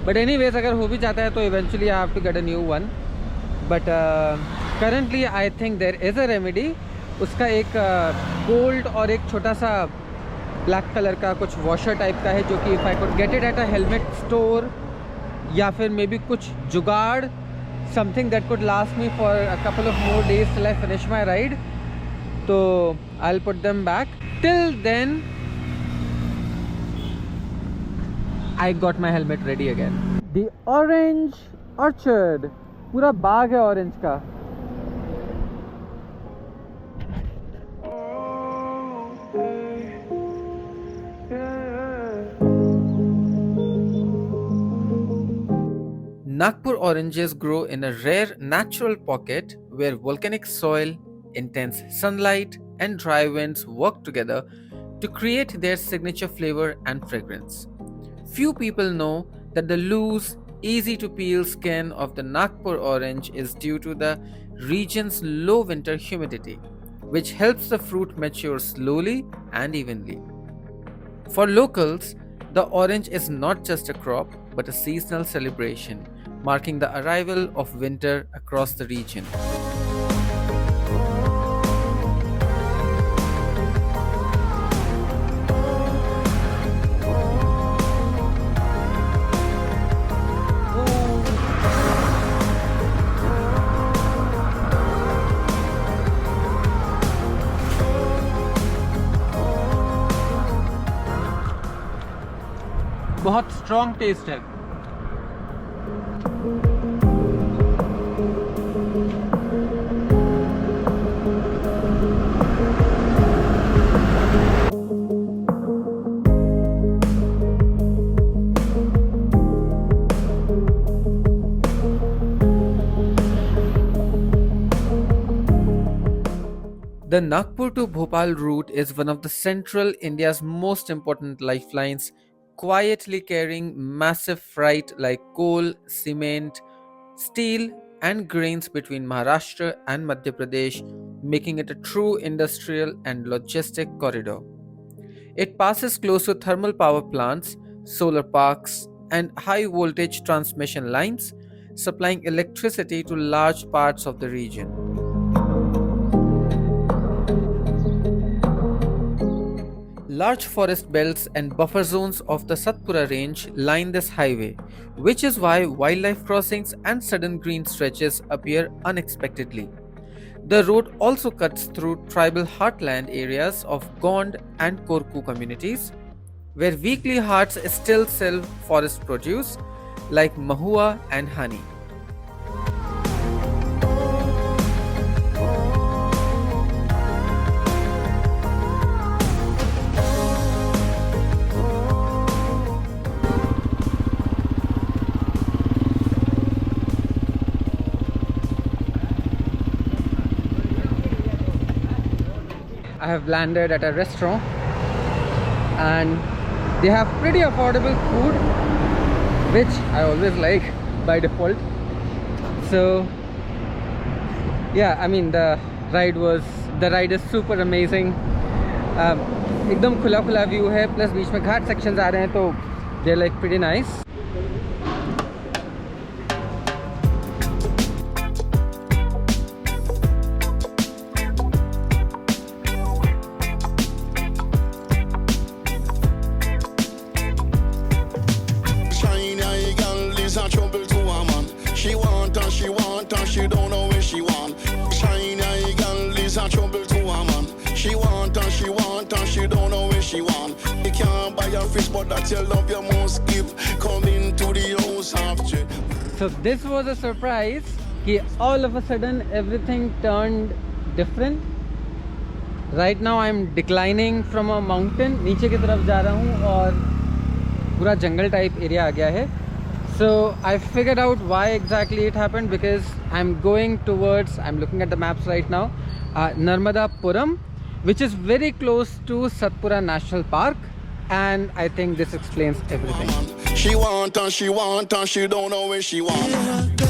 E: But anyways अगर हो भी जाता है तो eventually I have to get a new one, but currently I think there is a remedy. उसका एक गोल्ड और एक छोटा सा ब्लैक कलर का कुछ वॉशर टाइप का है, जो कि if I could get it at a helmet store या फिर मे बी कुछ जुगाड़, something that could last me for a couple of more days till I finish my ride, so I'll put them back. Till then I got my helmet ready again. The Orange Orchard, पूरा बाग है orange का।
A: Nagpur oranges grow in a rare natural pocket where volcanic soil, intense sunlight, and dry winds work together to create their signature flavor and fragrance. Few people know that the loose, easy to peel skin of the Nagpur orange is due to the region's low winter humidity, which helps the fruit mature slowly and evenly. For locals, the orange is not just a crop but a seasonal celebration, marking the arrival of winter across the region.
E: बहुत strong test है।
A: The Nagpur to Bhopal route is one of the central India's most important lifelines, quietly carrying massive freight like coal, cement, steel, and grains between Maharashtra and Madhya Pradesh, making it a true industrial and logistic corridor. It passes close to thermal power plants, solar parks, and high voltage transmission lines, supplying electricity to large parts of the region. Large forest belts and buffer zones of the Satpura range line this highway, which is why wildlife crossings and sudden green stretches appear unexpectedly. The road also cuts through tribal heartland areas of Gond and Korku communities, where weekly haats still sell forest produce like mahua and honey.
E: I have landed at a restaurant and they have pretty affordable food, which I always like by default. So yeah, I mean the ride is super amazing. एकदम खुला खुला view है, plus बीच में घाट sections आ रहे हैं तो they're like pretty nice.
F: She don't know where she want. Shiny eye girl is a trouble to a man. She want and she want and she don't know where she want. You can't buy a fish, but that's your love you must give. Come into the house of dread.
E: So this was a surprise कि all of a sudden everything turned different. Right now I am declining from a mountain, नीचे की तरफ जा रहा हूँ और पूरा जंगल type area आ गया है. So I figured out why exactly it happened, because I'm going towards, I'm looking at the maps right now, Narmadapuram, which is very close to Satpura National Park, and I think this explains everything.
F: She want and she want and she don't know where she want.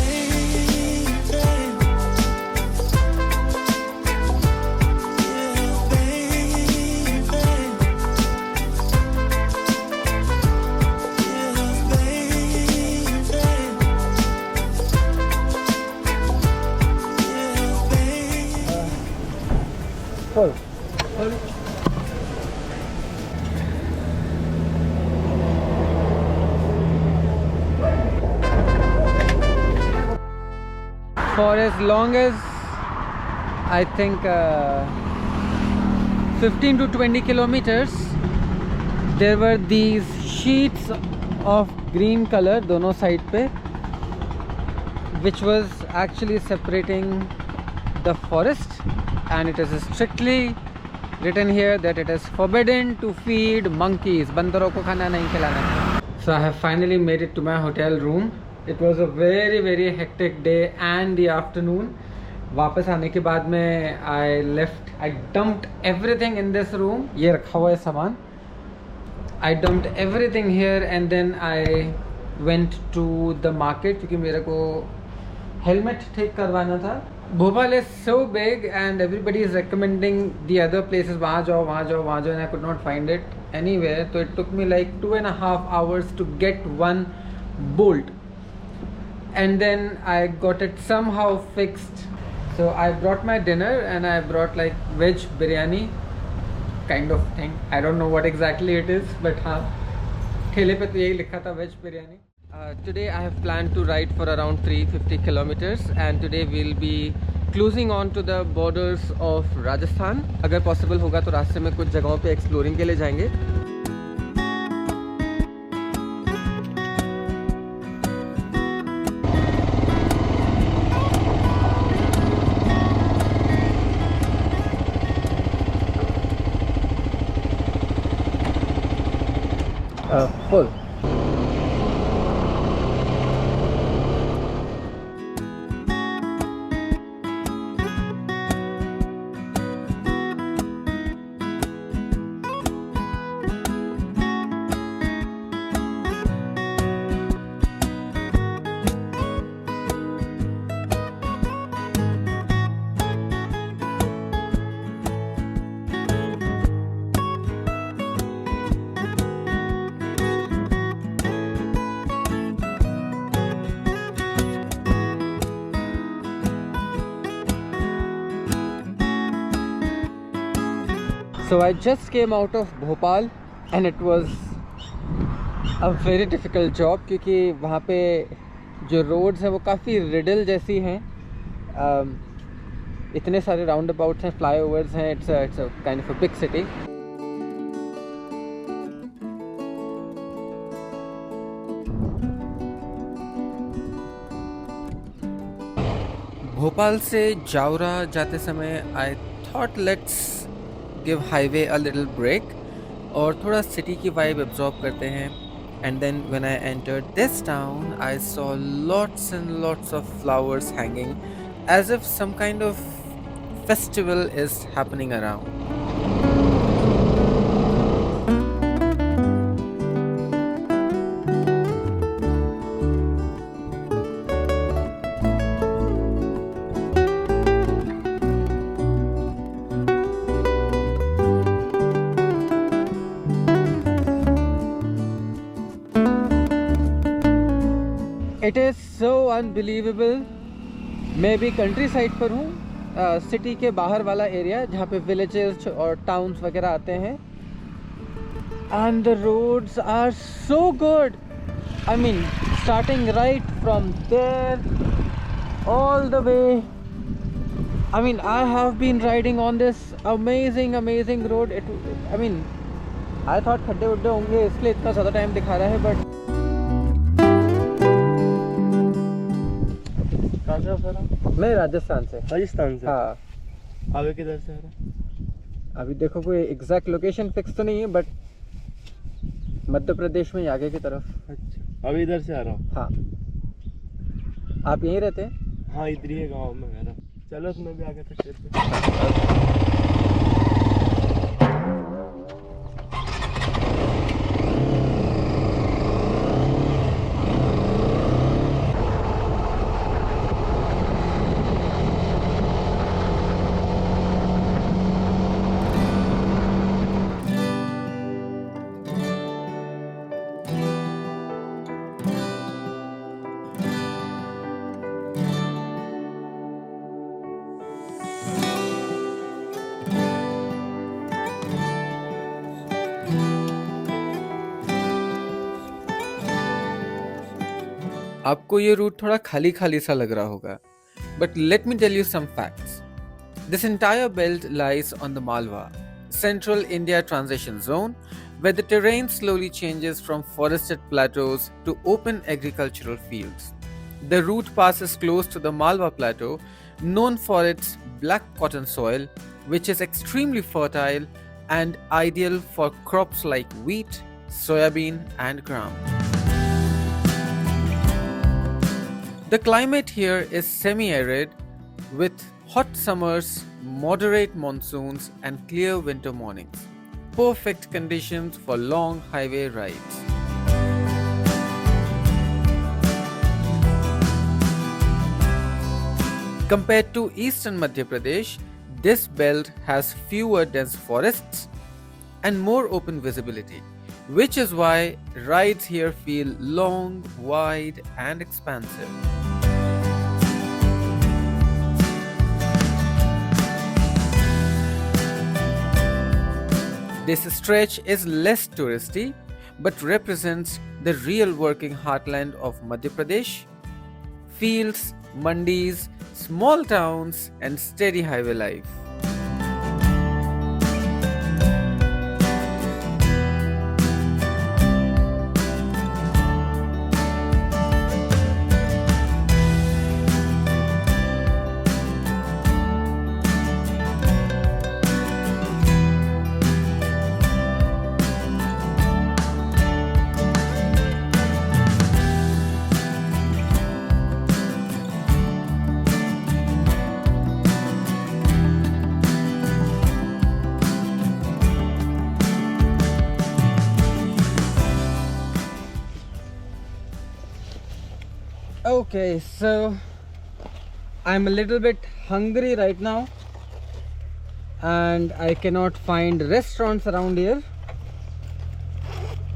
E: Full. For as long as I think 15 to 20 kilometers, there were these sheets of green color दोनों side पे, which was actually separating the forest, and it is strictly written here that it is forbidden to feed monkeys. बंदरों को खाना नहीं खिलाना. So I have finally made it to my hotel room. It was a very hectic day and the afternoon. वापस आने के बाद में I dumped everything in this room. ये रखा हुआ है सामान. I dumped everything here and then I went to the market क्योंकि मेरे को helmet ठीक करवाना था. Bhopal is so big and everybody is recommending the other places. वहाँ जाओ and I could not find it anywhere. So it took me like 2.5 hours to get one bolt. and then I got it somehow fixed. So I brought my dinner and I brought like veg biryani kind of thing. I don't know what exactly it is, but हाँ ठेले पे तो यही लिखा था veg biryani. Today I have planned to ride for around 350 kilometers and today we'll be closing on to the borders of Rajasthan. अगर possible होगा तो रास्ते में कुछ जगहों पे exploring के लिए जाएंगे. Full. So I just came out of Bhopal and it was a very difficult job क्योंकि वहाँ पे जो roads हैं वो काफ़ी riddle जैसी हैं. इतने सारे roundabouts हैं, flyovers हैं. It's a kind of a big city. Bhopal से जावरा जाते समय I thought let's give highway a little break और थोड़ा city की vibe absorb करते हैं. And then when I entered this town, I saw lots and lots of flowers hanging as if some kind of festival is happening around. It is so unbelievable. मैं भी country side पर हूँ, city के बाहर वाला area जहाँ पे villages और टाउन्स वगैरह आते हैं. And the roads are so good. I mean, starting right from there all the way. I mean, I have been riding on this amazing road. I mean, I thought खड्डे उड्डे होंगे इसलिए इतना ज़्यादा time दिखा रहा है, but मैं राजस्थान से.
C: राजस्थान से?
E: हाँ.
C: आगे किधर से आ रहा?
E: अभी देखो कोई एग्जैक्ट लोकेशन फिक्स तो नहीं है, बट मध्य प्रदेश में ही आगे की तरफ.
C: अच्छा, अभी इधर से आ रहा हूँ.
E: हाँ. आप यहीं रहते हैं?
C: हाँ, इधर ही है गाँव में मेरा. चलो तो मैं भी आगे तक चलते.
A: आपको ये रूट थोड़ा खाली खाली सा लग रहा होगा, but let me tell you some facts. This entire belt lies on the Malwa, Central India Transition Zone, where the terrain slowly changes from forested plateaus to open agricultural fields. The route passes close to the Malwa Plateau, known for its black cotton soil, which is extremely fertile and ideal for crops like wheat, soybean, and gram. The climate here is semi-arid with hot summers, moderate monsoons, and clear winter mornings. Perfect conditions for long highway rides. Compared to eastern Madhya Pradesh, this belt has fewer dense forests and more open visibility, which is why rides here feel long, wide, and expansive. This stretch is less touristy but represents the real working heartland of Madhya Pradesh. Fields, mandis, small towns, and steady highway life.
E: Okay, so I'm a little bit hungry right now and I cannot find restaurants around here.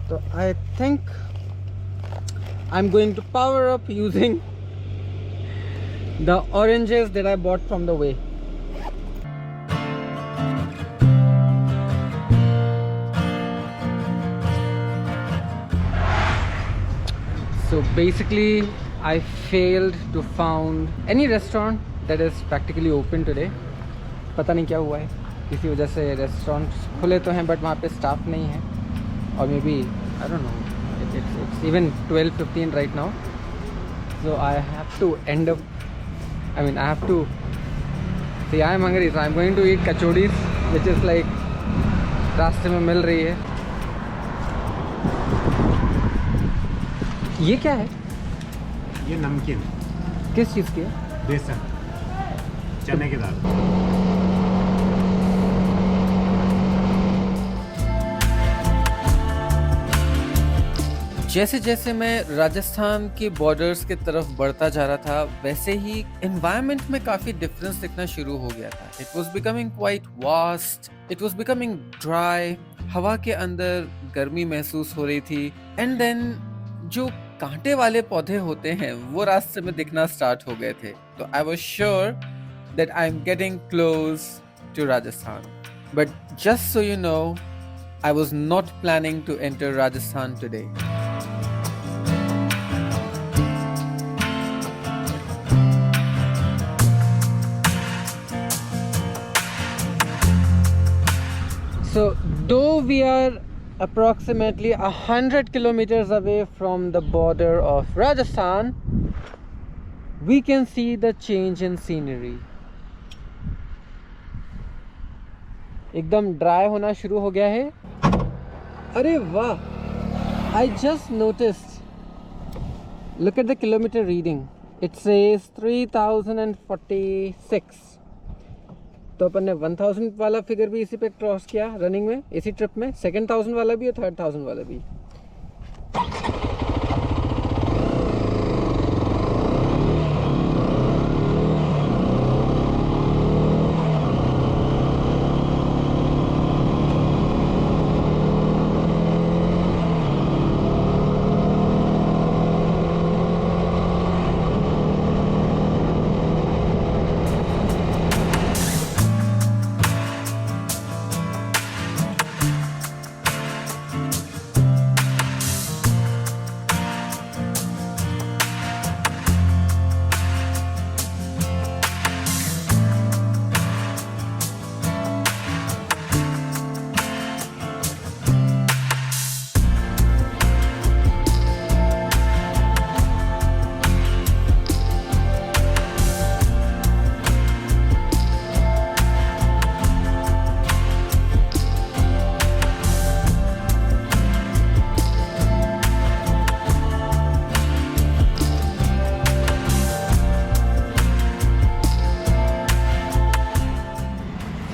E: So I think I'm going to power up using the oranges that I bought from the way. So basically I failed to found any restaurant that is practically open today. पता नहीं क्या हुआ है, किसी वजह से restaurants खुले तो हैं बट वहाँ पे स्टाफ नहीं है, और maybe I don't know, it's even 12:15 right now, so I have to end up, I mean I have to see, I am hungry, so I'm going to eat kachodis, which is like रास्ते में मिल रही है. ये क्या है?
C: ये नमकीन
E: किस चीज़ की है?
C: बेसन चने की दाल.
A: जैसे जैसे मैं राजस्थान के बॉर्डर्स की तरफ बढ़ता जा रहा था, वैसे ही एनवायरनमेंट में काफी डिफरेंस दिखना शुरू हो गया था. It was becoming quite vast, it was becoming dry, हवा के अंदर गर्मी महसूस हो रही थी, एंड देन जो कांटे वाले पौधे होते हैं वो रास्ते में दिखना स्टार्ट हो गए थे. तो I was sure that I am getting close to Rajasthan. But just so you know, I was not planning to enter Rajasthan today.
E: So though we are approximately 100 kilometers away from the border of Rajasthan, we can see the change in scenery. एकदम dry होना शुरू हो गया है. अरे वाह, I just noticed, look at the kilometer reading, it says 3046. तो अपन ने 1000 वाला फिगर भी इसी पे क्रॉस किया रनिंग में, इसी ट्रिप में. 2000 वाला भी और 3000 वाला भी.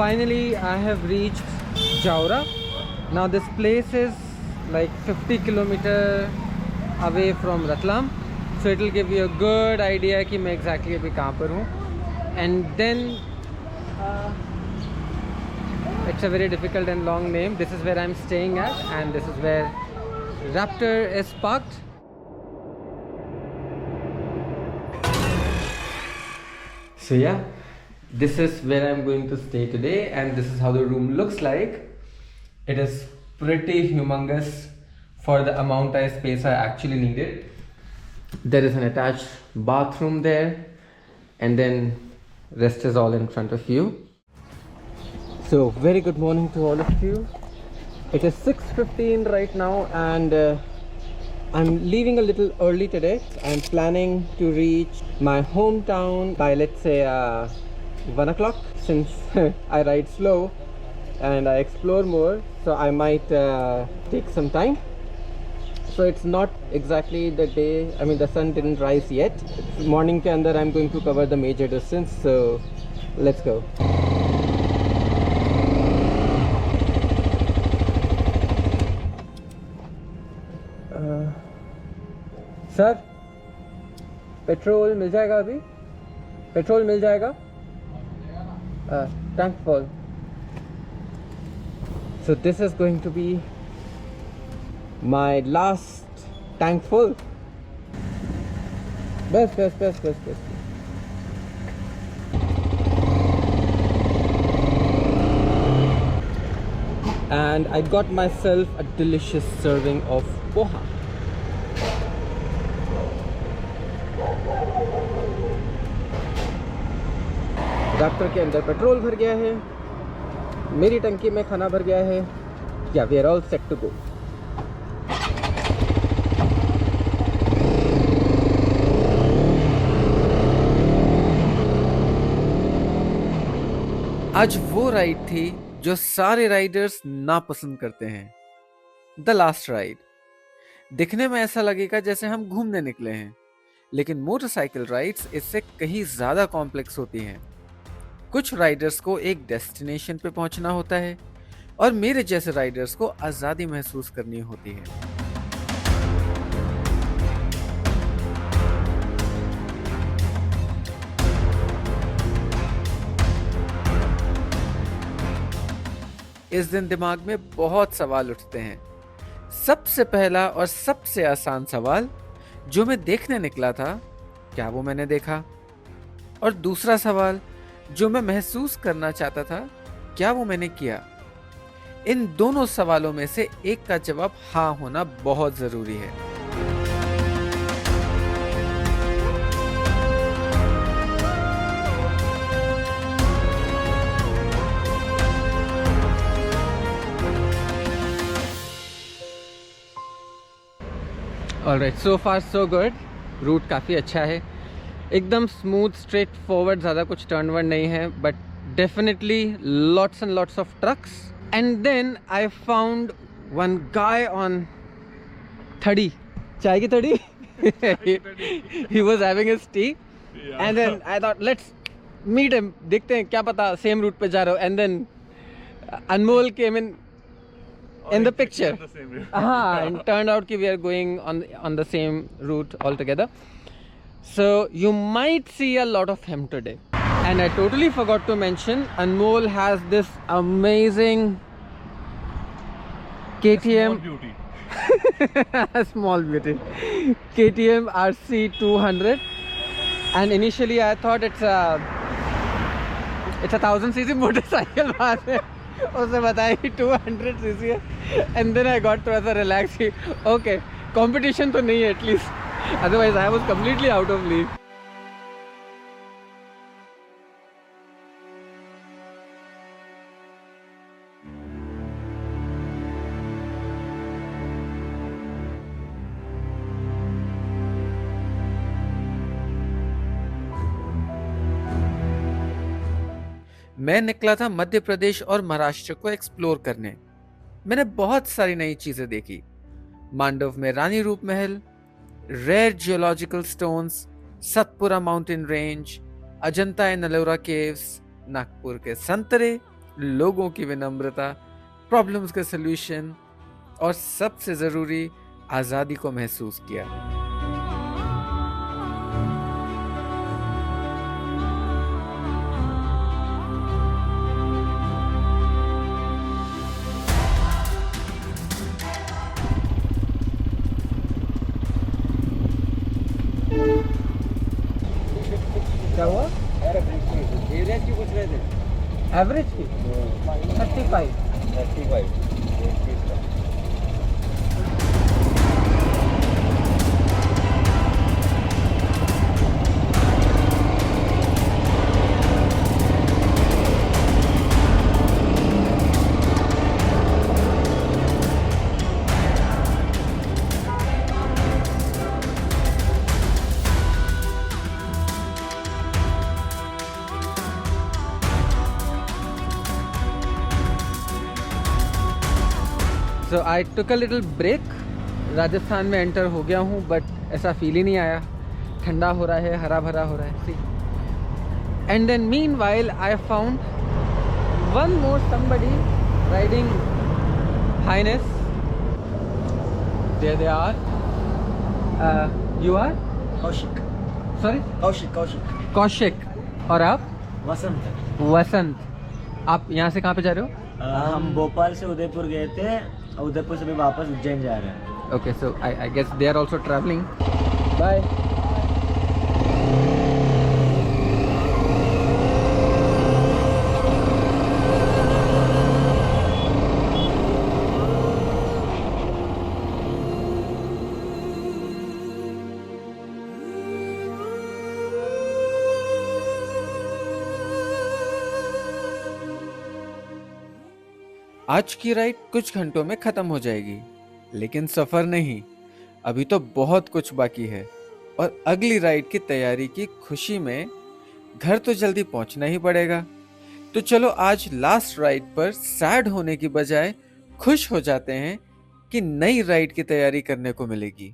E: Finally, I have reached Jaora. Now this place is like 50 kilometer away from Ratlam, so it will give you a good idea कि मैं exactly अभी कहाँ पर हूँ. And then it's a very difficult and long name. This is where I'm staying at, and this is where Raptor is parked. So yeah, this is where I'm going to stay today, and this is how the room looks like. It is pretty humongous for the amount of space I actually needed. There is an attached bathroom there, and then rest is all in front of you. So very good morning to all of you. It is 6:15 right now, and I'm leaving a little early today. I'm planning to reach my hometown by, let's say, 1 o'clock, since I ride slow and I explore more, so I might take some time. So it's not exactly the day, I mean the sun didn't rise yet. It's morning ke andar I'm going to cover the major distance, so let's go. Sir petrol मिल जाएगा अभी? Petrol मिल जाएगा? Tank full. So this is going to be my last tank full. Best. And I got myself a delicious serving of poha. Doctor के अंदर petrol भर गया है, मेरी टंकी में खाना भर गया है. Yeah we are all set to go.
A: आज वो राइड थी जो सारे राइडर्स नापसंद करते हैं, द लास्ट राइड. दिखने में ऐसा लगेगा जैसे हम घूमने निकले हैं, लेकिन मोटरसाइकिल राइड्स इससे कहीं ज्यादा कॉम्प्लेक्स होती हैं. कुछ राइडर्स को एक डेस्टिनेशन पे पहुंचना होता है और मेरे जैसे राइडर्स को आजादी महसूस करनी होती है. इस दिन दिमाग में बहुत सवाल उठते हैं. सबसे पहला और सबसे आसान सवाल, जो मैं देखने निकला था, क्या वो मैंने देखा? और दूसरा सवाल, जो मैं महसूस करना चाहता था, क्या वो मैंने किया? इन दोनों सवालों में से एक का जवाब हाँ होना बहुत जरूरी है.
E: ऑलराइट, सो फार सो गुड. रूट काफ़ी अच्छा है, एकदम स्मूथ स्ट्रेट फॉरवर्ड, ज़्यादा कुछ टर्न वर्न नहीं है, but definitely lots and lots of trucks. And then I found one guy on थड़ी, चाय की थड़ी. He was having his tea, and then I thought let's meet him, देखते हैं क्या पता सेम रूट पे जा रहे हो. And then Anmol came in the picture. And turned out we are going on the same route altogether. So you might see a lot of him today. And I totally forgot to mention, Anmol has this amazing KTM small beauty KTM RC 200. And initially I thought it's a 1000cc motorcycle. उसने बताया कि 200cc है. And then I got थोड़ा सा relax कि okay competition तो नहीं है at least, otherwise I was completely out of league.
A: मैं निकला था मध्य प्रदेश और महाराष्ट्र को एक्सप्लोर करने. मैंने बहुत सारी नई चीजें देखी. मांडव में Rani Roop Mahal, rare geological stones, Satpura mountain range, Ajanta and Ellora caves, Nagpur के संतरे, लोगों की विनम्रता, प्रॉब्लम्स के सॉल्यूशन, और सबसे जरूरी आजादी को महसूस किया.
E: क्या हुआ?
B: एवरेज की पूछ रहे थे.
E: एवरेज की 35. सो आई टुक अ लिटिल ब्रेक. राजस्थान में एंटर हो गया हूँ बट ऐसा फील ही नहीं आया. ठंडा हो रहा है, हरा भरा हो रहा है. See. And then meanwhile I found one more somebody riding highness. There they are. You are?
C: Kaushik.
E: Sorry?
C: Kaushik.
E: Kaushik. और आप?
C: वसंत.
E: वसंत. आप यहाँ से कहाँ पे जा रहे हो?
C: हम भोपाल से उदयपुर गए थे, उदयपुर से भी वापस उज्जैन जा रहे हैं.
E: Okay, so I guess they are also traveling. Bye. आज की राइड कुछ घंटों में खत्म हो जाएगी, लेकिन सफर नहीं. अभी तो बहुत कुछ बाकी है और अगली राइड की तैयारी की खुशी में घर तो जल्दी पहुंचना ही पड़ेगा. तो चलो आज लास्ट राइड पर सैड होने की बजाय खुश हो जाते हैं कि नई राइड की तैयारी करने को मिलेगी.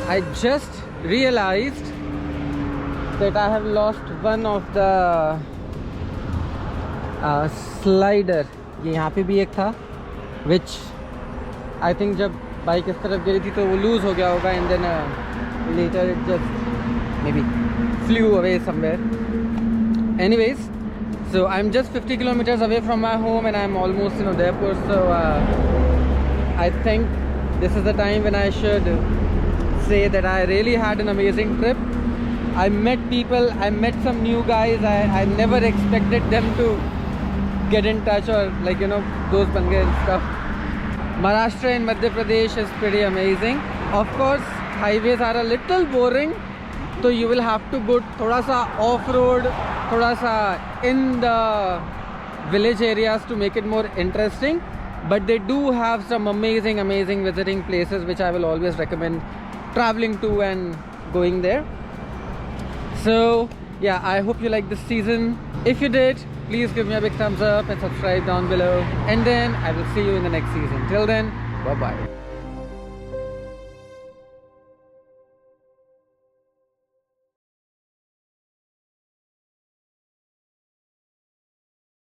E: I just realized that I have lost one of the slider. ये यहाँ पे भी एक था, which I think जब बाइक इस तरफ गिरी थी तो वो लूज हो गया होगा, and then later it just maybe flew away somewhere. Anyways, so I'm just 50 kilometers away from my home and I'm almost in Udaipur, so I think this is the time when I should say that I really had an amazing trip. I met people, I met some new guys. I never expected them to get in touch or like, you know, those bange and stuff. Maharashtra and Madhya Pradesh is pretty amazing. Of course, highways are a little boring, so you will have to go thoda sa off-road, thoda sa in the village areas to make it more interesting. But they do have some amazing visiting places which I will always recommend traveling to and going there. So yeah, I hope you liked this season. If you did, please give me a big thumbs up and subscribe down below, and then I will see you in the next season. Till then, bye bye.